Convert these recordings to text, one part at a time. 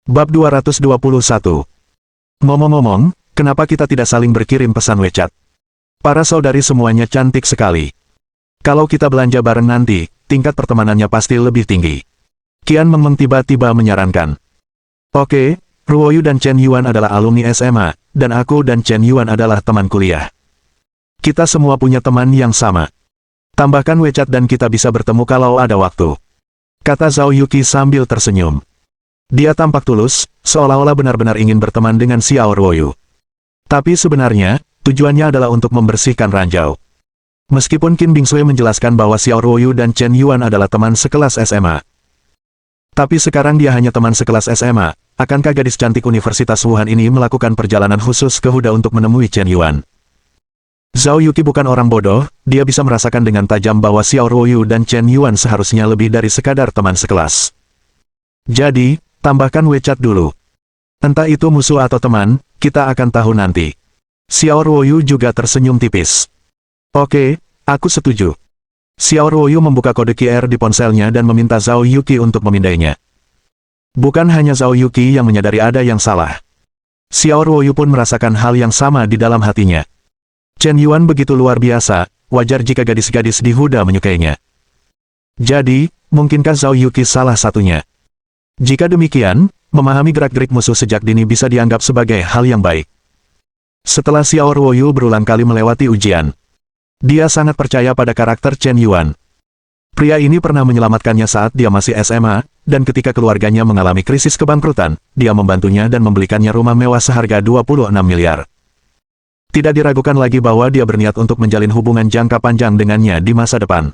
Bab 221. Ngomong-ngomong, kenapa kita tidak saling berkirim pesan WeChat? Para saudari semuanya cantik sekali. Kalau kita belanja bareng nanti, tingkat pertemanannya pasti lebih tinggi. Qian Mengmeng tiba-tiba menyarankan. Oke, Ruoyu dan Chen Yuan adalah alumni SMA, dan aku dan Chen Yuan adalah teman kuliah. Kita semua punya teman yang sama. Tambahkan WeChat dan kita bisa bertemu kalau ada waktu. Kata Zhao Yuqi sambil tersenyum. Dia tampak tulus, seolah-olah benar-benar ingin berteman dengan Xiao Ruoyu. Tapi sebenarnya, tujuannya adalah untuk membersihkan ranjau. Meskipun Qin Bingsui menjelaskan bahwa Xiao Ruoyu dan Chen Yuan adalah teman sekelas SMA. Tapi sekarang dia hanya teman sekelas SMA, akankah gadis cantik Universitas Wuhan ini melakukan perjalanan khusus ke Huda untuk menemui Chen Yuan? Zhao Yuqi bukan orang bodoh, dia bisa merasakan dengan tajam bahwa Xiao Ruoyu dan Chen Yuan seharusnya lebih dari sekadar teman sekelas. Jadi, tambahkan WeChat dulu. Entah itu musuh atau teman, kita akan tahu nanti. Xiao Ruoyu juga tersenyum tipis. Oke, aku setuju. Xiao Ruoyu membuka kode QR di ponselnya dan meminta Zhao Yuqi untuk memindainya. Bukan hanya Zhao Yuqi yang menyadari ada yang salah. Xiao Ruoyu pun merasakan hal yang sama di dalam hatinya. Chen Yuan begitu luar biasa, wajar jika gadis-gadis di Huda menyukainya. Jadi, mungkinkah Zhao Yuqi salah satunya? Jika demikian, memahami gerak-gerik musuh sejak dini bisa dianggap sebagai hal yang baik. Setelah Xiao Ruoyu berulang kali melewati ujian, dia sangat percaya pada karakter Chen Yuan. Pria ini pernah menyelamatkannya saat dia masih SMA, dan ketika keluarganya mengalami krisis kebangkrutan, dia membantunya dan membelikannya rumah mewah seharga 26 miliar. Tidak diragukan lagi bahwa dia berniat untuk menjalin hubungan jangka panjang dengannya di masa depan.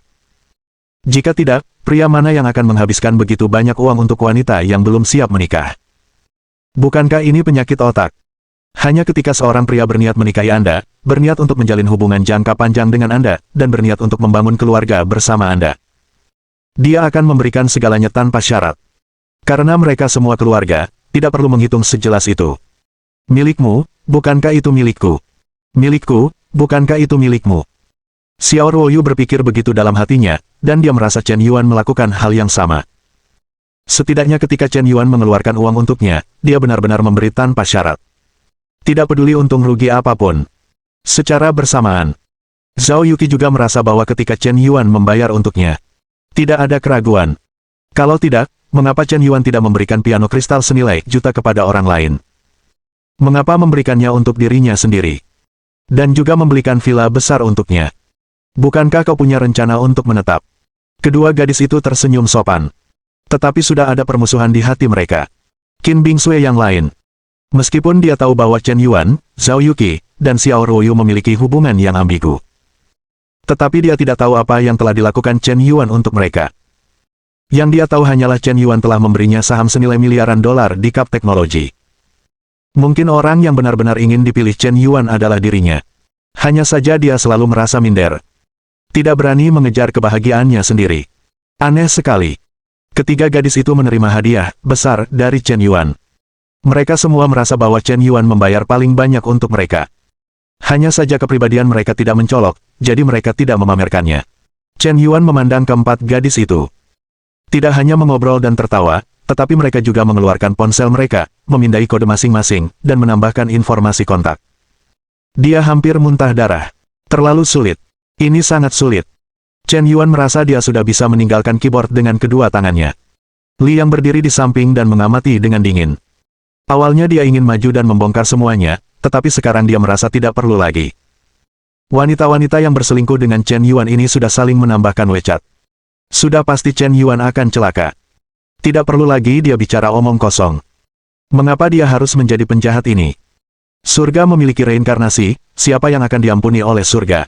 Jika tidak, pria mana yang akan menghabiskan begitu banyak uang untuk wanita yang belum siap menikah? Bukankah ini penyakit otak? Hanya ketika seorang pria berniat menikahi Anda, berniat untuk menjalin hubungan jangka panjang dengan Anda, dan berniat untuk membangun keluarga bersama Anda. Dia akan memberikan segalanya tanpa syarat. Karena mereka semua keluarga, tidak perlu menghitung sejelas itu. Milikmu, bukankah itu milikku? Milikku, bukankah itu milikmu? Xiao Ruoyu berpikir begitu dalam hatinya, dan dia merasa Chen Yuan melakukan hal yang sama. Setidaknya ketika Chen Yuan mengeluarkan uang untuknya, dia benar-benar memberi tanpa syarat. Tidak peduli untung rugi apapun. Secara bersamaan, Zhao Yuqi juga merasa bahwa ketika Chen Yuan membayar untuknya, tidak ada keraguan. Kalau tidak, mengapa Chen Yuan tidak memberikan piano kristal senilai juta kepada orang lain? Mengapa memberikannya untuk dirinya sendiri? Dan juga membelikan villa besar untuknya? Bukankah kau punya rencana untuk menetap? Kedua gadis itu tersenyum sopan. Tetapi sudah ada permusuhan di hati mereka. Qin Bingsui yang lain. Meskipun dia tahu bahwa Chen Yuan, Zhao Yuqi, dan Xiao Ruoyu memiliki hubungan yang ambigu. Tetapi dia tidak tahu apa yang telah dilakukan Chen Yuan untuk mereka. Yang dia tahu hanyalah Chen Yuan telah memberinya saham senilai miliaran dolar di Cup Teknologi. Mungkin orang yang benar-benar ingin dipilih Chen Yuan adalah dirinya. Hanya saja dia selalu merasa minder. Tidak berani mengejar kebahagiaannya sendiri. Aneh sekali. Ketiga gadis itu menerima hadiah besar dari Chen Yuan. Mereka semua merasa bahwa Chen Yuan membayar paling banyak untuk mereka. Hanya saja kepribadian mereka tidak mencolok, jadi mereka tidak memamerkannya. Chen Yuan memandang keempat gadis itu. Tidak hanya mengobrol dan tertawa, tetapi mereka juga mengeluarkan ponsel mereka, memindai kode masing-masing, dan menambahkan informasi kontak. Dia hampir muntah darah. Terlalu sulit. Ini sangat sulit. Chen Yuan merasa dia sudah bisa meninggalkan keyboard dengan kedua tangannya. Li yang berdiri di samping dan mengamati dengan dingin. Awalnya dia ingin maju dan membongkar semuanya, tetapi sekarang dia merasa tidak perlu lagi. Wanita-wanita yang berselingkuh dengan Chen Yuan ini sudah saling menambahkan WeChat. Sudah pasti Chen Yuan akan celaka. Tidak perlu lagi dia bicara omong kosong. Mengapa dia harus menjadi penjahat ini? Surga memiliki reinkarnasi, siapa yang akan diampuni oleh surga?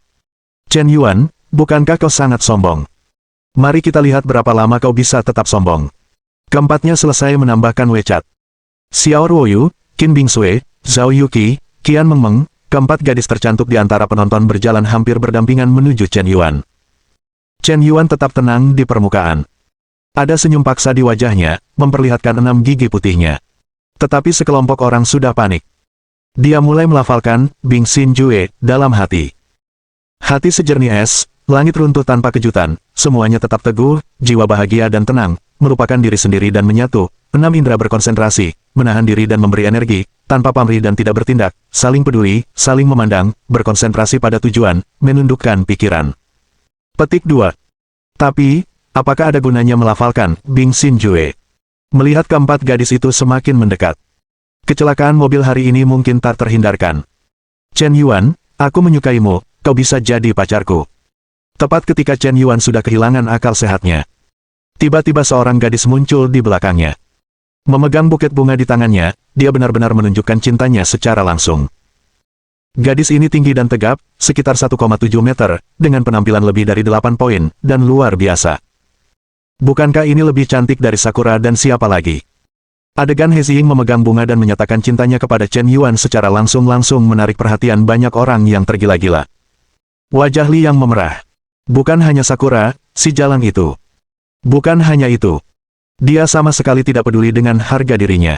Chen Yuan, bukankah kau sangat sombong? Mari kita lihat berapa lama kau bisa tetap sombong. Keempatnya selesai menambahkan WeChat. Xiao Ruoyu, Qin Bingsui, Zhao Yuqi, Qian Mengmeng, keempat gadis tercantik di antara penonton berjalan hampir berdampingan menuju Chen Yuan. Chen Yuan tetap tenang di permukaan. Ada senyum paksa di wajahnya, memperlihatkan 6 gigi putihnya. Tetapi sekelompok orang sudah panik. Dia mulai melafalkan, Bing Xin Jue, dalam hati. Hati sejernih es, langit runtuh tanpa kejutan, semuanya tetap teguh, jiwa bahagia dan tenang, melupakan diri sendiri dan menyatu, 6 indera berkonsentrasi, menahan diri dan memberi energi, tanpa pamrih dan tidak bertindak, saling peduli, saling memandang, berkonsentrasi pada tujuan, menundukkan pikiran. Petik 2. Tapi, apakah ada gunanya melafalkan, Bing Xinjue? Melihat keempat gadis itu semakin mendekat. Kecelakaan mobil hari ini mungkin tak terhindarkan. Chen Yuan, aku menyukaimu, kau bisa jadi pacarku. Tepat ketika Chen Yuan sudah kehilangan akal sehatnya. Tiba-tiba seorang gadis muncul di belakangnya. Memegang buket bunga di tangannya, dia benar-benar menunjukkan cintanya secara langsung. Gadis ini tinggi dan tegap, sekitar 1,7 meter, dengan penampilan lebih dari 8 poin, dan luar biasa. Bukankah ini lebih cantik dari Sakura dan siapa lagi? Adegan He Ziying memegang bunga dan menyatakan cintanya kepada Chen Yuan secara langsung menarik perhatian banyak orang yang tergila-gila. Wajah Li yang memerah. Bukan hanya Sakura, si jalang itu. Bukan hanya itu. Dia sama sekali tidak peduli dengan harga dirinya.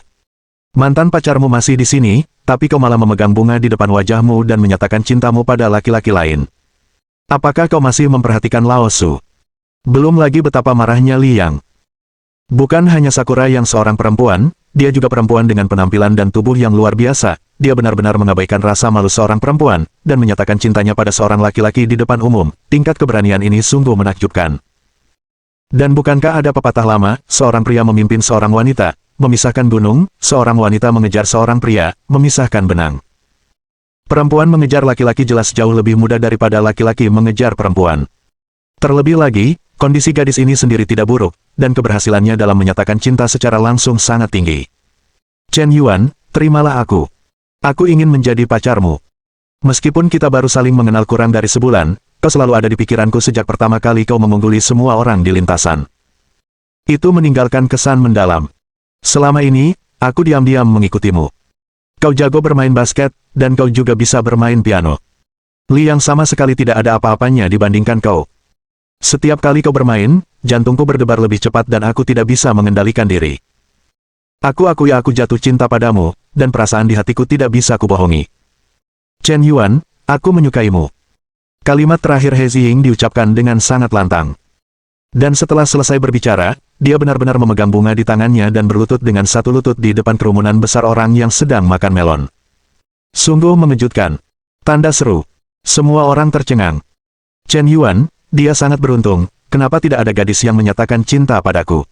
Mantan pacarmu masih di sini, tapi kau malah memegang bunga di depan wajahmu dan menyatakan cintamu pada laki-laki lain. Apakah kau masih memperhatikan Lao Su? Belum lagi betapa marahnya Li Yang. Bukan hanya Sakura yang seorang perempuan, dia juga perempuan dengan penampilan dan tubuh yang luar biasa. Dia benar-benar mengabaikan rasa malu seorang perempuan, dan menyatakan cintanya pada seorang laki-laki di depan umum. Tingkat keberanian ini sungguh menakjubkan. Dan bukankah ada pepatah lama, seorang pria memimpin seorang wanita, memisahkan gunung, seorang wanita mengejar seorang pria, memisahkan benang. Perempuan mengejar laki-laki jelas jauh lebih mudah daripada laki-laki mengejar perempuan. Terlebih lagi, kondisi gadis ini sendiri tidak buruk, dan keberhasilannya dalam menyatakan cinta secara langsung sangat tinggi. Chen Yuan, terimalah aku. Aku ingin menjadi pacarmu. Meskipun kita baru saling mengenal kurang dari sebulan, kau selalu ada di pikiranku sejak pertama kali kau mengungguli semua orang di lintasan. Itu meninggalkan kesan mendalam. Selama ini, aku diam-diam mengikutimu. Kau jago bermain basket, dan kau juga bisa bermain piano. Li yang sama sekali tidak ada apa-apanya dibandingkan kau. Setiap kali kau bermain, jantungku berdebar lebih cepat dan aku tidak bisa mengendalikan diri. Aku akui aku jatuh cinta padamu, dan perasaan di hatiku tidak bisa kubohongi. Chen Yuan, aku menyukaimu. Kalimat terakhir He Ziying diucapkan dengan sangat lantang. Dan setelah selesai berbicara, dia benar-benar memegang bunga di tangannya dan berlutut dengan satu lutut di depan kerumunan besar orang yang sedang makan melon. Sungguh mengejutkan. Tanda seru. Semua orang tercengang. Chen Yuan, dia sangat beruntung, kenapa tidak ada gadis yang menyatakan cinta padaku?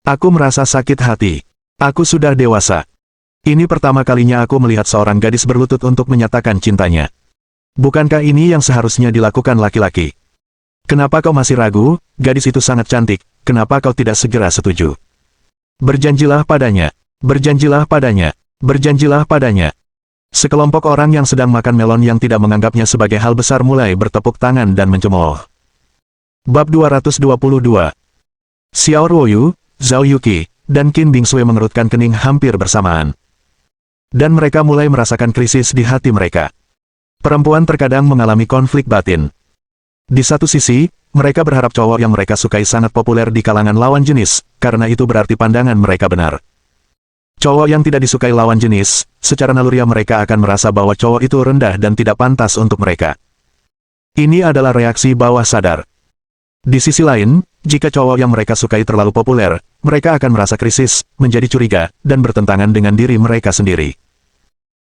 Aku merasa sakit hati. Aku sudah dewasa. Ini pertama kalinya aku melihat seorang gadis berlutut untuk menyatakan cintanya. Bukankah ini yang seharusnya dilakukan laki-laki? Kenapa kau masih ragu? Gadis itu sangat cantik, kenapa kau tidak segera setuju? Berjanjilah padanya. Berjanjilah padanya. Berjanjilah padanya. Sekelompok orang yang sedang makan melon yang tidak menganggapnya sebagai hal besar mulai bertepuk tangan dan mencemooh. Bab 222. Xiao Ruoyu, Zhao Yuqi, dan Qin Bingsui mengerutkan kening hampir bersamaan. Dan mereka mulai merasakan krisis di hati mereka. Perempuan terkadang mengalami konflik batin. Di satu sisi, mereka berharap cowok yang mereka sukai sangat populer di kalangan lawan jenis, karena itu berarti pandangan mereka benar. Cowok yang tidak disukai lawan jenis, secara naluriah mereka akan merasa bahwa cowok itu rendah dan tidak pantas untuk mereka. Ini adalah reaksi bawah sadar. Di sisi lain, jika cowok yang mereka sukai terlalu populer, mereka akan merasa krisis, menjadi curiga, dan bertentangan dengan diri mereka sendiri.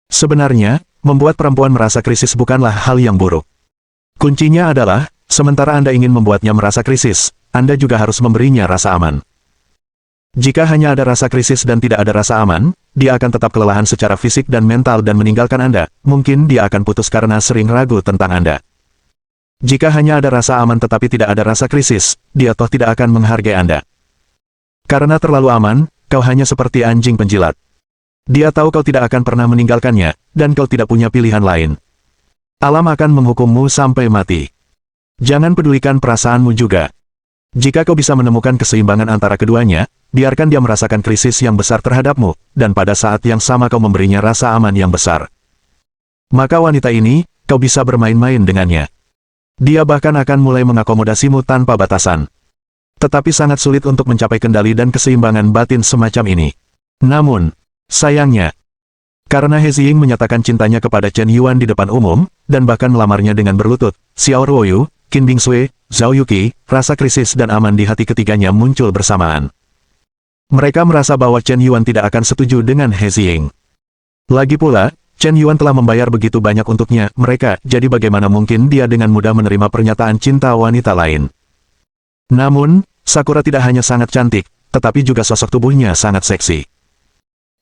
Sebenarnya, membuat perempuan merasa krisis bukanlah hal yang buruk. Kuncinya adalah, sementara Anda ingin membuatnya merasa krisis, Anda juga harus memberinya rasa aman. Jika hanya ada rasa krisis dan tidak ada rasa aman, dia akan tetap kelelahan secara fisik dan mental dan meninggalkan Anda, mungkin dia akan putus karena sering ragu tentang Anda. Jika hanya ada rasa aman tetapi tidak ada rasa krisis, dia toh tidak akan menghargai Anda. Karena terlalu aman, kau hanya seperti anjing penjilat. Dia tahu kau tidak akan pernah meninggalkannya, dan kau tidak punya pilihan lain. Alam akan menghukummu sampai mati. Jangan pedulikan perasaanmu juga. Jika kau bisa menemukan keseimbangan antara keduanya, biarkan dia merasakan krisis yang besar terhadapmu, dan pada saat yang sama kau memberinya rasa aman yang besar. Maka wanita ini, kau bisa bermain-main dengannya. Dia bahkan akan mulai mengakomodasimu tanpa batasan. Tetapi sangat sulit untuk mencapai kendali dan keseimbangan batin semacam ini. Namun, sayangnya, karena He Ziying menyatakan cintanya kepada Chen Yuan di depan umum, dan bahkan melamarnya dengan berlutut, Xiao Ruoyu, Qin Bingsui, Zhao Yuqi, rasa krisis dan aman di hati ketiganya muncul bersamaan. Mereka merasa bahwa Chen Yuan tidak akan setuju dengan He Ziying. Lagi pula, Chen Yuan telah membayar begitu banyak untuknya, mereka, jadi bagaimana mungkin dia dengan mudah menerima pernyataan cinta wanita lain. Namun, Sakura tidak hanya sangat cantik, tetapi juga sosok tubuhnya sangat seksi.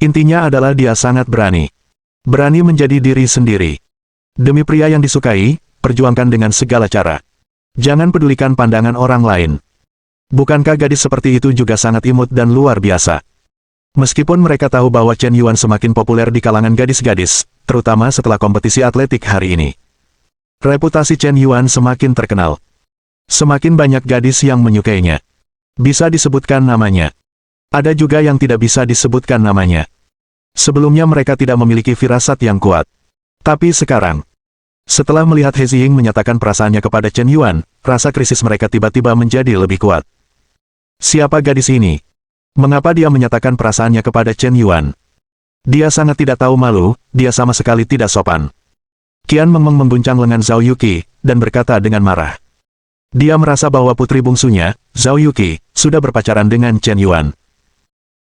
Intinya adalah dia sangat berani. Berani menjadi diri sendiri. Demi pria yang disukai, perjuangkan dengan segala cara. Jangan pedulikan pandangan orang lain. Bukankah gadis seperti itu juga sangat imut dan luar biasa? Meskipun mereka tahu bahwa Chen Yuan semakin populer di kalangan gadis-gadis, terutama setelah kompetisi atletik hari ini. Reputasi Chen Yuan semakin terkenal. Semakin banyak gadis yang menyukainya. Bisa disebutkan namanya. Ada juga yang tidak bisa disebutkan namanya. Sebelumnya mereka tidak memiliki firasat yang kuat. Tapi sekarang, setelah melihat He Ziying menyatakan perasaannya kepada Chen Yuan, rasa krisis mereka tiba-tiba menjadi lebih kuat. Siapa gadis ini? Mengapa dia menyatakan perasaannya kepada Chen Yuan? Dia sangat tidak tahu malu, dia sama sekali tidak sopan. Qian Mengmeng mengguncang lengan Zhao Yuqi, dan berkata dengan marah. Dia merasa bahwa putri bungsunya, Zhao Yuqi, sudah berpacaran dengan Chen Yuan.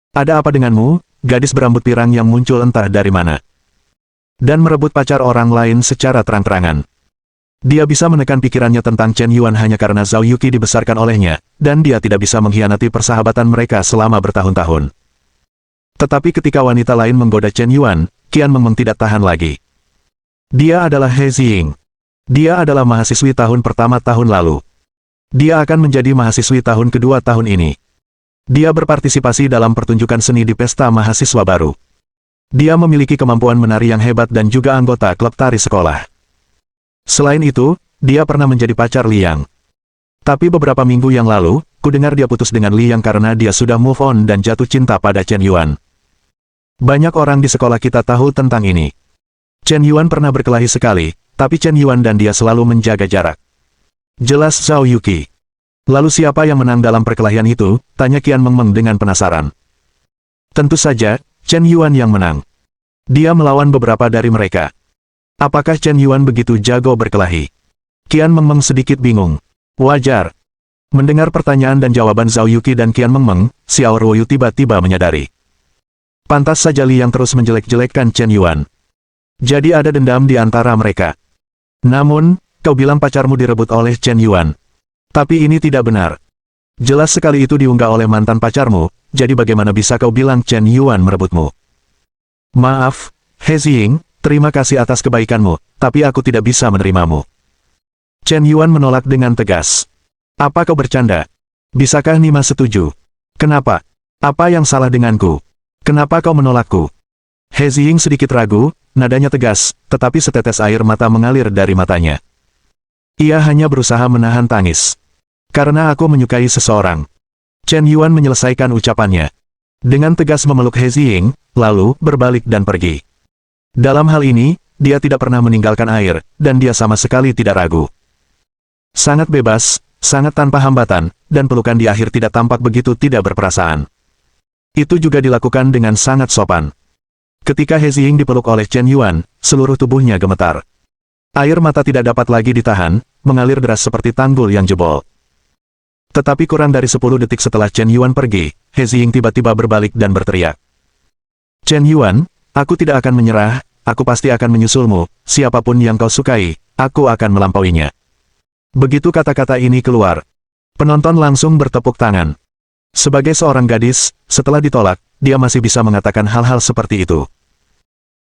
Ada apa denganmu, gadis berambut pirang yang muncul entah dari mana? Dan merebut pacar orang lain secara terang-terangan. Dia bisa menekan pikirannya tentang Chen Yuan hanya karena Zhao Yuqi dibesarkan olehnya, dan dia tidak bisa mengkhianati persahabatan mereka selama bertahun-tahun. Tetapi ketika wanita lain menggoda Chen Yuan, Qian Mengmeng tidak tahan lagi. Dia adalah He Ziying. Dia adalah mahasiswi tahun pertama tahun lalu. Dia akan menjadi mahasiswi tahun kedua tahun ini. Dia berpartisipasi dalam pertunjukan seni di pesta mahasiswa baru. Dia memiliki kemampuan menari yang hebat dan juga anggota klub tari sekolah. Selain itu, dia pernah menjadi pacar Liang. Tapi beberapa minggu yang lalu, kudengar dia putus dengan Liang karena dia sudah move on dan jatuh cinta pada Chen Yuan. Banyak orang di sekolah kita tahu tentang ini. Chen Yuan pernah berkelahi sekali, tapi Chen Yuan dan dia selalu menjaga jarak. Jelas Zhao Yuqi. Lalu siapa yang menang dalam perkelahian itu? Tanya Qian Mengmeng dengan penasaran. Tentu saja, Chen Yuan yang menang. Dia melawan beberapa dari mereka. Apakah Chen Yuan begitu jago berkelahi? Qian Mengmeng sedikit bingung. Wajar. Mendengar pertanyaan dan jawaban Zhao Yuqi dan Qian Mengmeng, Xiao Ruoyu tiba-tiba menyadari. Pantas saja Li yang terus menjelek-jelekkan Chen Yuan. Jadi ada dendam di antara mereka. Namun, kau bilang pacarmu direbut oleh Chen Yuan. Tapi ini tidak benar. Jelas sekali itu diunggah oleh mantan pacarmu, jadi bagaimana bisa kau bilang Chen Yuan merebutmu? Maaf, He Ziying, terima kasih atas kebaikanmu, tapi aku tidak bisa menerimamu. Chen Yuan menolak dengan tegas. Apa kau bercanda? Bisakah Nima setuju? Kenapa? Apa yang salah denganku? Kenapa kau menolakku? He Ziying sedikit ragu, nadanya tegas, tetapi setetes air mata mengalir dari matanya. Ia hanya berusaha menahan tangis. Karena aku menyukai seseorang. Chen Yuan menyelesaikan ucapannya. Dengan tegas memeluk He Ziying, lalu berbalik dan pergi. Dalam hal ini, dia tidak pernah meninggalkan air, dan dia sama sekali tidak ragu. Sangat bebas, sangat tanpa hambatan, dan pelukan di akhir tidak tampak begitu tidak berperasaan. Itu juga dilakukan dengan sangat sopan. Ketika He Ziying dipeluk oleh Chen Yuan, seluruh tubuhnya gemetar. Air mata tidak dapat lagi ditahan, mengalir deras seperti tanggul yang jebol. Tetapi kurang dari 10 detik setelah Chen Yuan pergi, He Ziying tiba-tiba berbalik dan berteriak. Chen Yuan, aku tidak akan menyerah, aku pasti akan menyusulmu, siapapun yang kau sukai, aku akan melampauinya. Begitu kata-kata ini keluar, penonton langsung bertepuk tangan. Sebagai seorang gadis, setelah ditolak, dia masih bisa mengatakan hal-hal seperti itu.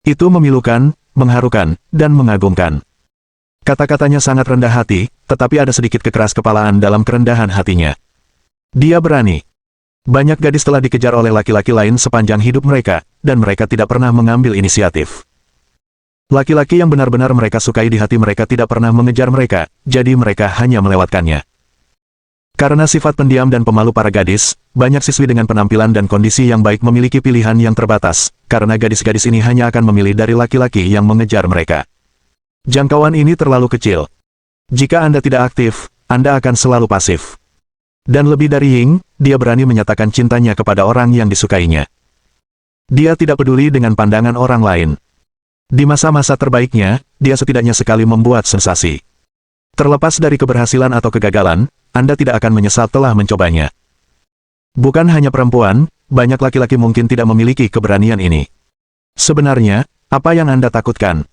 Itu memilukan, mengharukan, dan mengagumkan. Kata-katanya sangat rendah hati, tetapi ada sedikit kekeras kepalaan dalam kerendahan hatinya. Dia berani. Banyak gadis telah dikejar oleh laki-laki lain sepanjang hidup mereka, dan mereka tidak pernah mengambil inisiatif. Laki-laki yang benar-benar mereka sukai di hati mereka tidak pernah mengejar mereka, jadi mereka hanya melewatkannya. Karena sifat pendiam dan pemalu para gadis, banyak siswi dengan penampilan dan kondisi yang baik memiliki pilihan yang terbatas, karena gadis-gadis ini hanya akan memilih dari laki-laki yang mengejar mereka. Jangkauan ini terlalu kecil. Jika Anda tidak aktif, Anda akan selalu pasif. Dan lebih dari Ying, dia berani menyatakan cintanya kepada orang yang disukainya. Dia tidak peduli dengan pandangan orang lain. Di masa-masa terbaiknya, dia setidaknya sekali membuat sensasi. Terlepas dari keberhasilan atau kegagalan, Anda tidak akan menyesal telah mencobanya. Bukan hanya perempuan, banyak laki-laki mungkin tidak memiliki keberanian ini. Sebenarnya, apa yang Anda takutkan?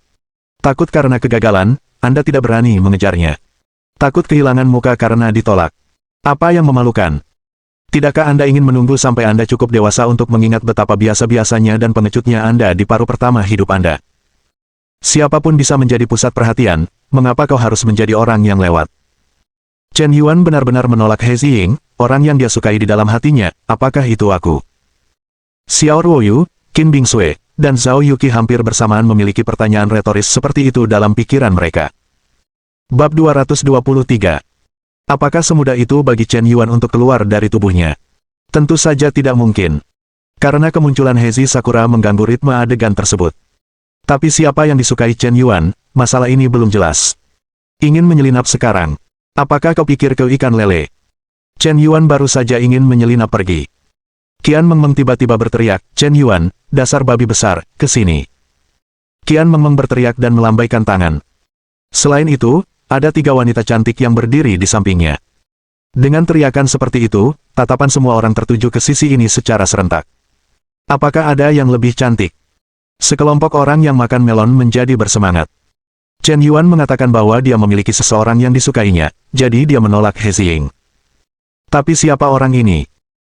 Takut karena kegagalan, Anda tidak berani mengejarnya. Takut kehilangan muka karena ditolak. Apa yang memalukan? Tidakkah Anda ingin menunggu sampai Anda cukup dewasa untuk mengingat betapa biasa-biasanya dan pengecutnya Anda di paruh pertama hidup Anda? Siapapun bisa menjadi pusat perhatian, mengapa kau harus menjadi orang yang lewat? Chen Yuan benar-benar menolak He Ziying, orang yang dia sukai di dalam hatinya, apakah itu aku? Xiao Ruoyu, Qin Bingsui, dan Zhao Yuqi hampir bersamaan memiliki pertanyaan retoris seperti itu dalam pikiran mereka. Bab 223. Apakah semudah itu bagi Chen Yuan untuk keluar dari tubuhnya? Tentu saja tidak mungkin. Karena kemunculan Hezi Sakura mengganggu ritme adegan tersebut. Tapi siapa yang disukai Chen Yuan, masalah ini belum jelas. Ingin menyelinap sekarang. Apakah kau pikir kau ikan lele? Chen Yuan baru saja ingin menyelinap pergi. Qian Mengmeng tiba-tiba berteriak, Chen Yuan, dasar babi besar, ke sini. Qian Mengmeng berteriak dan melambaikan tangan. Selain itu, ada 3 wanita cantik yang berdiri di sampingnya. Dengan teriakan seperti itu, tatapan semua orang tertuju ke sisi ini secara serentak. Apakah ada yang lebih cantik? Sekelompok orang yang makan melon menjadi bersemangat. Chen Yuan mengatakan bahwa dia memiliki seseorang yang disukainya, jadi dia menolak He Ziying. Tapi siapa orang ini?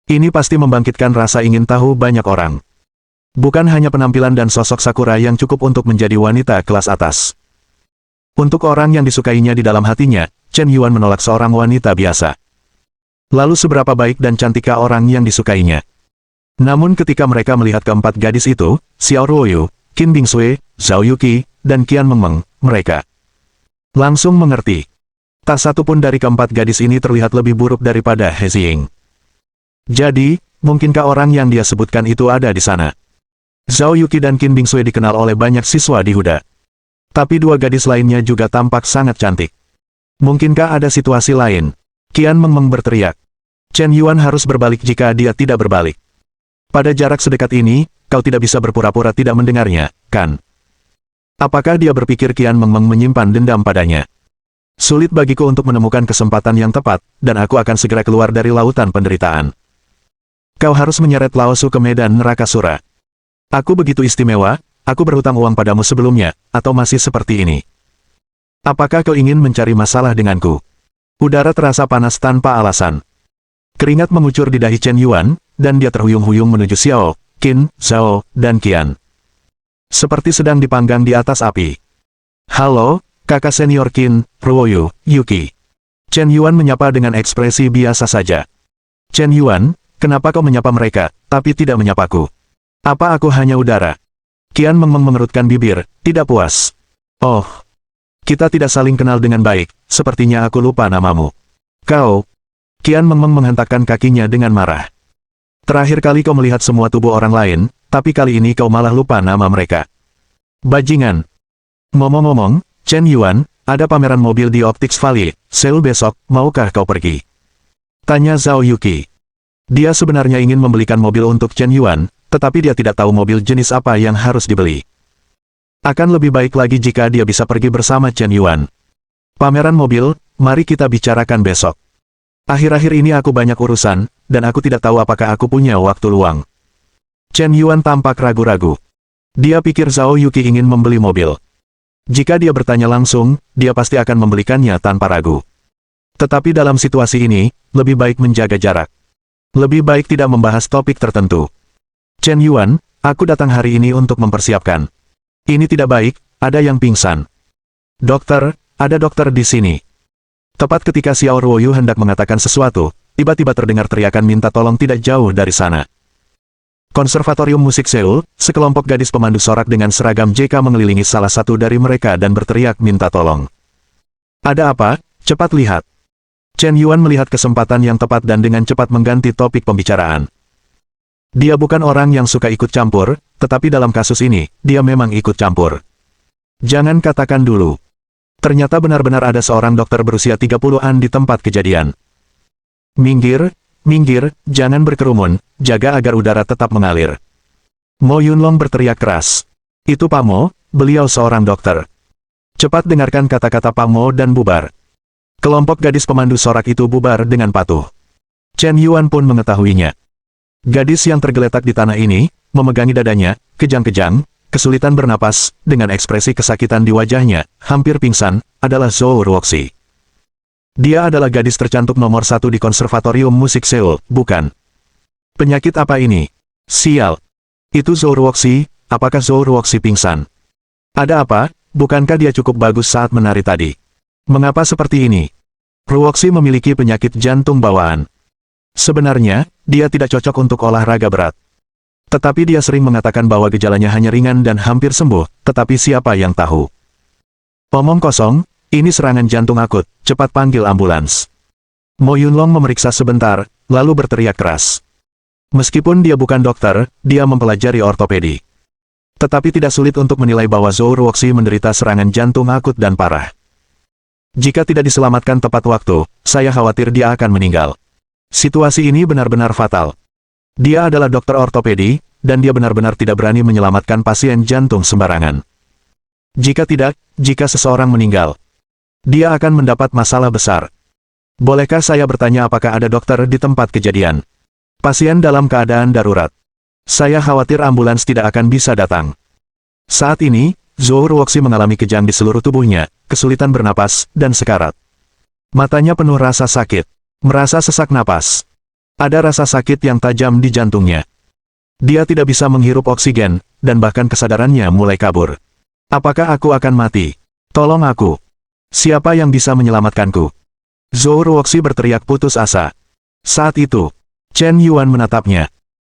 Ini pasti membangkitkan rasa ingin tahu banyak orang. Bukan hanya penampilan dan sosok Sakura yang cukup untuk menjadi wanita kelas atas. Untuk orang yang disukainya di dalam hatinya, Chen Yuan menolak seorang wanita biasa. Lalu seberapa baik dan cantikkah orang yang disukainya? Namun ketika mereka melihat keempat gadis itu, Xiao Ruoyu, Qin Bingsui, Zhao Yuqi, dan Qian Mengmeng, mereka langsung mengerti. Tak satu pun dari keempat gadis ini terlihat lebih buruk daripada He Ziying. Jadi, mungkinkah orang yang dia sebutkan itu ada di sana? Zhao Yuqi dan Qin Bingsui dikenal oleh banyak siswa di Huda. Tapi 2 gadis lainnya juga tampak sangat cantik. Mungkinkah ada situasi lain? Qian Mengmeng berteriak. Chen Yuan harus berbalik jika dia tidak berbalik. Pada jarak sedekat ini, kau tidak bisa berpura-pura tidak mendengarnya, kan? Apakah dia berpikir Qian Mengmeng menyimpan dendam padanya? Sulit bagiku untuk menemukan kesempatan yang tepat, dan aku akan segera keluar dari lautan penderitaan. Kau harus menyeret Lao Su ke medan neraka sura. Aku begitu istimewa, aku berhutang uang padamu sebelumnya, atau masih seperti ini? Apakah kau ingin mencari masalah denganku? Udara terasa panas tanpa alasan. Keringat mengucur di dahi Chen Yuan, dan dia terhuyung-huyung menuju Xiao, Qin, Zhao, dan Qian. Seperti sedang dipanggang di atas api. Halo, kakak senior Qin, Ruoyu, Yuqi. Chen Yuan menyapa dengan ekspresi biasa saja. Chen Yuan, kenapa kau menyapa mereka, tapi tidak menyapaku? Apa aku hanya udara? Qian Mengmeng mengerutkan bibir, tidak puas. Oh, kita tidak saling kenal dengan baik, sepertinya aku lupa namamu. Kau. Qian Mengmeng menghentakkan kakinya dengan marah. Terakhir kali kau melihat semua tubuh orang lain, tapi kali ini kau malah lupa nama mereka. Bajingan. Ngomong-ngomong, Chen Yuan, ada pameran mobil di Optics Valley, Seoul besok, maukah kau pergi? Tanya Zhao Yuqi. Dia sebenarnya ingin membelikan mobil untuk Chen Yuan, tetapi dia tidak tahu mobil jenis apa yang harus dibeli. Akan lebih baik lagi jika dia bisa pergi bersama Chen Yuan. Pameran mobil, mari kita bicarakan besok. Akhir-akhir ini aku banyak urusan, dan aku tidak tahu apakah aku punya waktu luang. Chen Yuan tampak ragu-ragu. Dia pikir Zhao Yuqi ingin membeli mobil. Jika dia bertanya langsung, dia pasti akan membelikannya tanpa ragu. Tetapi dalam situasi ini, lebih baik menjaga jarak. Lebih baik tidak membahas topik tertentu. Chen Yuan, aku datang hari ini untuk mempersiapkan. Ini tidak baik, ada yang pingsan. Dokter, ada dokter di sini. Tepat ketika Xiao Ruoyu hendak mengatakan sesuatu, tiba-tiba terdengar teriakan minta tolong tidak jauh dari sana. Konservatorium Musik Seoul, sekelompok gadis pemandu sorak dengan seragam JK mengelilingi salah satu dari mereka dan berteriak minta tolong. Ada apa? Cepat lihat. Chen Yuan melihat kesempatan yang tepat dan dengan cepat mengganti topik pembicaraan. Dia bukan orang yang suka ikut campur, tetapi dalam kasus ini, dia memang ikut campur. Jangan katakan dulu. Ternyata benar-benar ada seorang dokter berusia 30-an di tempat kejadian. Minggir, minggir, jangan berkerumun, jaga agar udara tetap mengalir. Mo Yunlong berteriak keras. Itu Pak Mo, beliau seorang dokter. Cepat dengarkan kata-kata Pak Mo dan bubar. Kelompok gadis pemandu sorak itu bubar dengan patuh. Chen Yuan pun mengetahuinya. Gadis yang tergeletak di tanah ini, memegangi dadanya, kejang-kejang, kesulitan bernapas, dengan ekspresi kesakitan di wajahnya, hampir pingsan, adalah Zhou Ruoxi. Dia adalah gadis tercantik nomor 1 di Konservatorium Musik Seoul, bukan? Penyakit apa ini? Sial. Itu Zhou Ruoxi, apakah Zhou Ruoxi pingsan? Ada apa? Bukankah dia cukup bagus saat menari tadi? Mengapa seperti ini? Ruoxi memiliki penyakit jantung bawaan. Sebenarnya, dia tidak cocok untuk olahraga berat. Tetapi dia sering mengatakan bahwa gejalanya hanya ringan dan hampir sembuh, tetapi siapa yang tahu? Omong kosong, ini serangan jantung akut, cepat panggil ambulans. Mo Yunlong memeriksa sebentar, lalu berteriak keras. Meskipun dia bukan dokter, dia mempelajari ortopedi. Tetapi tidak sulit untuk menilai bahwa Zhou Ruoxi menderita serangan jantung akut dan parah. Jika tidak diselamatkan tepat waktu, saya khawatir dia akan meninggal. Situasi ini benar-benar fatal. Dia adalah dokter ortopedi, dan dia benar-benar tidak berani menyelamatkan pasien jantung sembarangan. Jika tidak, jika seseorang meninggal, dia akan mendapat masalah besar. Bolehkah saya bertanya apakah ada dokter di tempat kejadian? Pasien dalam keadaan darurat. Saya khawatir ambulans tidak akan bisa datang. Saat ini, Zhou Ruoxi mengalami kejang di seluruh tubuhnya, kesulitan bernapas, dan sekarat. Matanya penuh rasa sakit. Merasa sesak napas. Ada rasa sakit yang tajam di jantungnya. Dia tidak bisa menghirup oksigen, dan bahkan kesadarannya mulai kabur. Apakah aku akan mati? Tolong aku. Siapa yang bisa menyelamatkanku? Zhou Ruoxi berteriak putus asa. Saat itu, Chen Yuan menatapnya.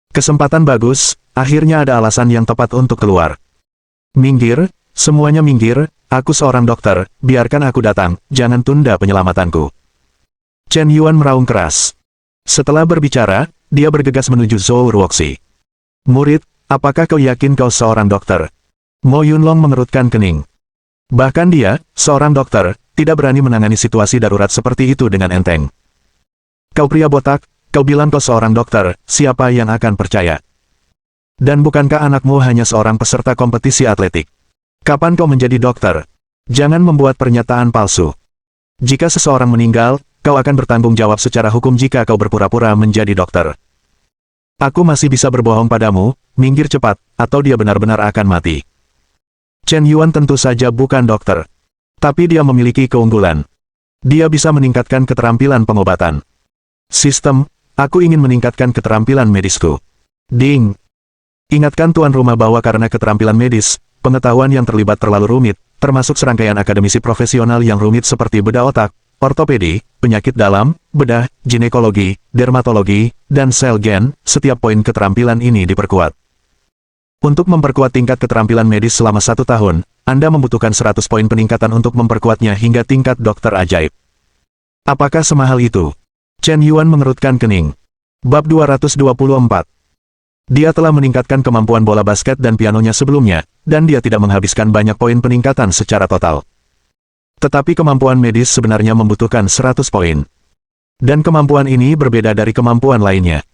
Kesempatan bagus, akhirnya ada alasan yang tepat untuk keluar. Minggir, semuanya minggir, aku seorang dokter, biarkan aku datang, jangan tunda penyelamatanku. Chen Yuan meraung keras. Setelah berbicara, dia bergegas menuju Zhou Ruoxi. Murid, apakah kau yakin kau seorang dokter? Mo Yunlong mengerutkan kening. Bahkan dia, seorang dokter, tidak berani menangani situasi darurat seperti itu dengan enteng. Kau pria botak, kau bilang kau seorang dokter, siapa yang akan percaya? Dan bukankah anakmu hanya seorang peserta kompetisi atletik? Kapan kau menjadi dokter? Jangan membuat pernyataan palsu. Jika seseorang meninggal, kau akan bertanggung jawab secara hukum jika kau berpura-pura menjadi dokter. Aku masih bisa berbohong padamu, minggir cepat, atau dia benar-benar akan mati. Chen Yuan tentu saja bukan dokter. Tapi dia memiliki keunggulan. Dia bisa meningkatkan keterampilan pengobatan. Sistem, aku ingin meningkatkan keterampilan medisku. Ding. Ingatkan tuan rumah bahwa karena keterampilan medis, pengetahuan yang terlibat terlalu rumit, termasuk serangkaian akademisi profesional yang rumit seperti bedah otak, ortopedi, penyakit dalam, bedah, ginekologi, dermatologi, dan sel gen, setiap poin keterampilan ini diperkuat. Untuk memperkuat tingkat keterampilan medis selama 1 tahun, Anda membutuhkan 100 poin peningkatan untuk memperkuatnya hingga tingkat dokter ajaib. Apakah semahal itu? Chen Yuan mengerutkan kening. Bab 224. Dia telah meningkatkan kemampuan bola basket dan pianonya sebelumnya, dan dia tidak menghabiskan banyak poin peningkatan secara total. Tetapi kemampuan medis sebenarnya membutuhkan 100 poin. Dan kemampuan ini berbeda dari kemampuan lainnya.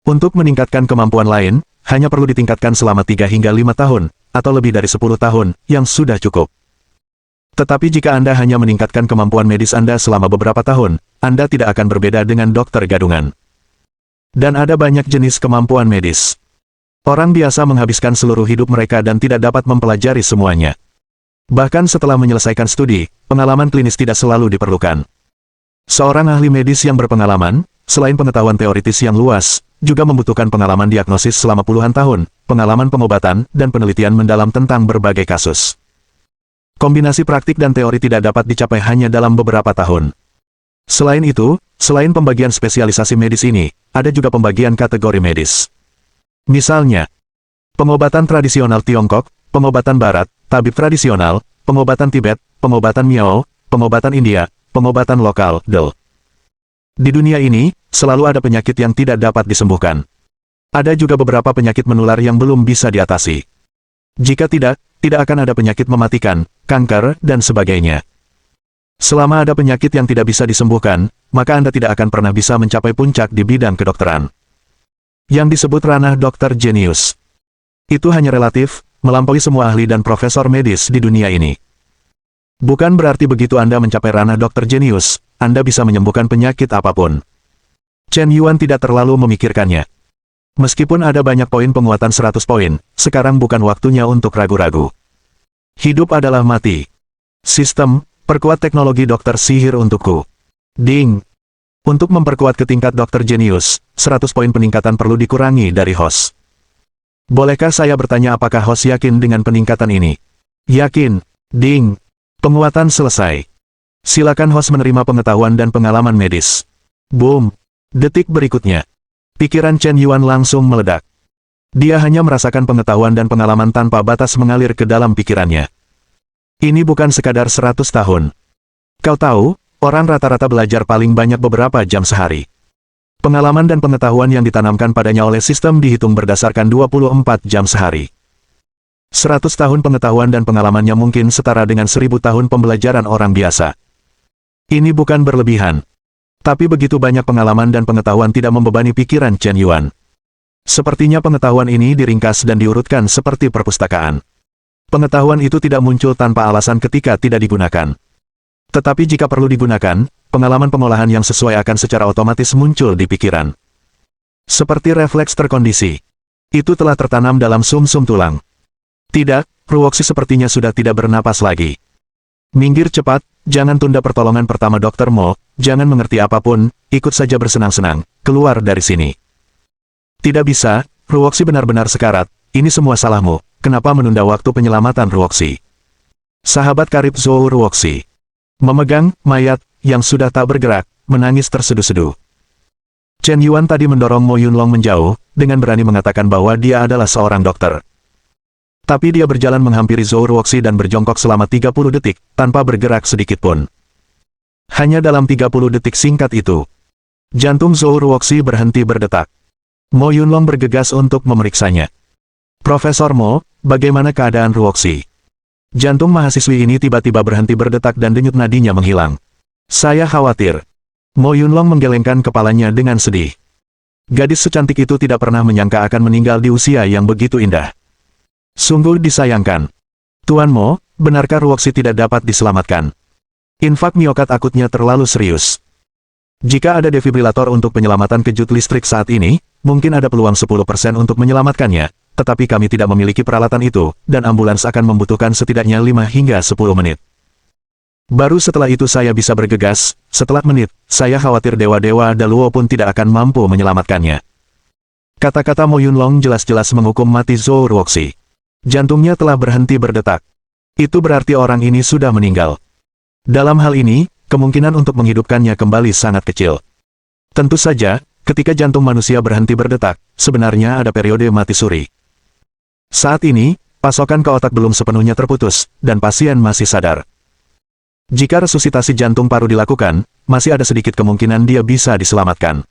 Untuk meningkatkan kemampuan lain, hanya perlu ditingkatkan selama 3 hingga 5 tahun, atau lebih dari 10 tahun, yang sudah cukup. Tetapi jika Anda hanya meningkatkan kemampuan medis Anda selama beberapa tahun, Anda tidak akan berbeda dengan dokter gadungan. Dan ada banyak jenis kemampuan medis. Orang biasa menghabiskan seluruh hidup mereka dan tidak dapat mempelajari semuanya. Bahkan setelah menyelesaikan studi, pengalaman klinis tidak selalu diperlukan. Seorang ahli medis yang berpengalaman, selain pengetahuan teoritis yang luas, juga membutuhkan pengalaman diagnosis selama puluhan tahun, pengalaman pengobatan, dan penelitian mendalam tentang berbagai kasus. Kombinasi praktik dan teori tidak dapat dicapai hanya dalam beberapa tahun. Selain itu, selain pembagian spesialisasi medis ini, ada juga pembagian kategori medis. Misalnya, pengobatan tradisional Tiongkok, pengobatan Barat, tabib tradisional, pengobatan Tibet, pengobatan Miao, pengobatan India, pengobatan lokal, DEL. Di dunia ini, selalu ada penyakit yang tidak dapat disembuhkan. Ada juga beberapa penyakit menular yang belum bisa diatasi. Jika tidak akan ada penyakit mematikan, kanker, dan sebagainya. Selama ada penyakit yang tidak bisa disembuhkan, maka Anda tidak akan pernah bisa mencapai puncak di bidang kedokteran. Yang disebut ranah dokter jenius. Itu hanya relatif, melampaui semua ahli dan profesor medis di dunia ini. Bukan berarti begitu Anda mencapai ranah dokter jenius, Anda bisa menyembuhkan penyakit apapun. Chen Yuan tidak terlalu memikirkannya. Meskipun ada banyak poin penguatan 100 poin, sekarang bukan waktunya untuk ragu-ragu. Hidup adalah mati. Sistem, perkuat teknologi dokter sihir untukku. Ding. Untuk memperkuat ke tingkat dokter jenius, 100 poin peningkatan perlu dikurangi dari host. Bolehkah saya bertanya apakah host yakin dengan peningkatan ini? Yakin. Ding. Penguatan selesai. Silakan host menerima pengetahuan dan pengalaman medis. Boom. Detik berikutnya. Pikiran Chen Yuan langsung meledak. Dia hanya merasakan pengetahuan dan pengalaman tanpa batas mengalir ke dalam pikirannya. Ini bukan sekadar 100 tahun. Kau tahu, orang rata-rata belajar paling banyak beberapa jam sehari. Pengalaman dan pengetahuan yang ditanamkan padanya oleh sistem dihitung berdasarkan 24 jam sehari. 100 tahun pengetahuan dan pengalamannya mungkin setara dengan 1000 tahun pembelajaran orang biasa. Ini bukan berlebihan. Tapi begitu banyak pengalaman dan pengetahuan tidak membebani pikiran Chen Yuan. Sepertinya pengetahuan ini diringkas dan diurutkan seperti perpustakaan. Pengetahuan itu tidak muncul tanpa alasan ketika tidak digunakan. Tetapi jika perlu digunakan, pengalaman pengolahan yang sesuai akan secara otomatis muncul di pikiran. Seperti refleks terkondisi. Itu telah tertanam dalam sumsum tulang. Tidak, Ruoxi sepertinya sudah tidak bernapas lagi. Minggir cepat, jangan tunda pertolongan pertama Dr. Mo, jangan mengerti apapun, ikut saja bersenang-senang, keluar dari sini. Tidak bisa, Ruoxi benar-benar sekarat, ini semua salahmu, kenapa menunda waktu penyelamatan Ruoxi? Sahabat karib Zhou Ruoxi. Memegang mayat yang sudah tak bergerak, menangis terseduh-seduh. Chen Yuan tadi mendorong Mo Yunlong menjauh, dengan berani mengatakan bahwa dia adalah seorang dokter. Tapi dia berjalan menghampiri Zhou Ruoxi dan berjongkok selama 30 detik, tanpa bergerak sedikitpun. Hanya dalam 30 detik singkat itu, jantung Zhou Ruoxi berhenti berdetak. Mo Yunlong bergegas untuk memeriksanya. Profesor Mo, bagaimana keadaan Ruoxi? Jantung mahasiswi ini tiba-tiba berhenti berdetak dan denyut nadinya menghilang. Saya khawatir. Mo Yunlong menggelengkan kepalanya dengan sedih. Gadis secantik itu tidak pernah menyangka akan meninggal di usia yang begitu indah. Sungguh disayangkan. Tuan Mo, benarkah Ruoxi tidak dapat diselamatkan? Infak miokard akutnya terlalu serius. Jika ada defibrilator untuk penyelamatan kejut listrik saat ini, mungkin ada peluang 10% untuk menyelamatkannya, tetapi kami tidak memiliki peralatan itu, dan ambulans akan membutuhkan setidaknya 5 hingga 10 menit. Baru setelah itu saya bisa bergegas, setelah menit, saya khawatir dewa-dewa Daluo pun tidak akan mampu menyelamatkannya. Kata-kata Mo Yunlong jelas-jelas menghukum mati Zhou Ruoxi. Jantungnya telah berhenti berdetak. Itu berarti orang ini sudah meninggal. Dalam hal ini, kemungkinan untuk menghidupkannya kembali sangat kecil. Tentu saja, ketika jantung manusia berhenti berdetak, sebenarnya ada periode mati suri. Saat ini, pasokan ke otak belum sepenuhnya terputus, dan pasien masih sadar. Jika resusitasi jantung paru dilakukan, masih ada sedikit kemungkinan dia bisa diselamatkan.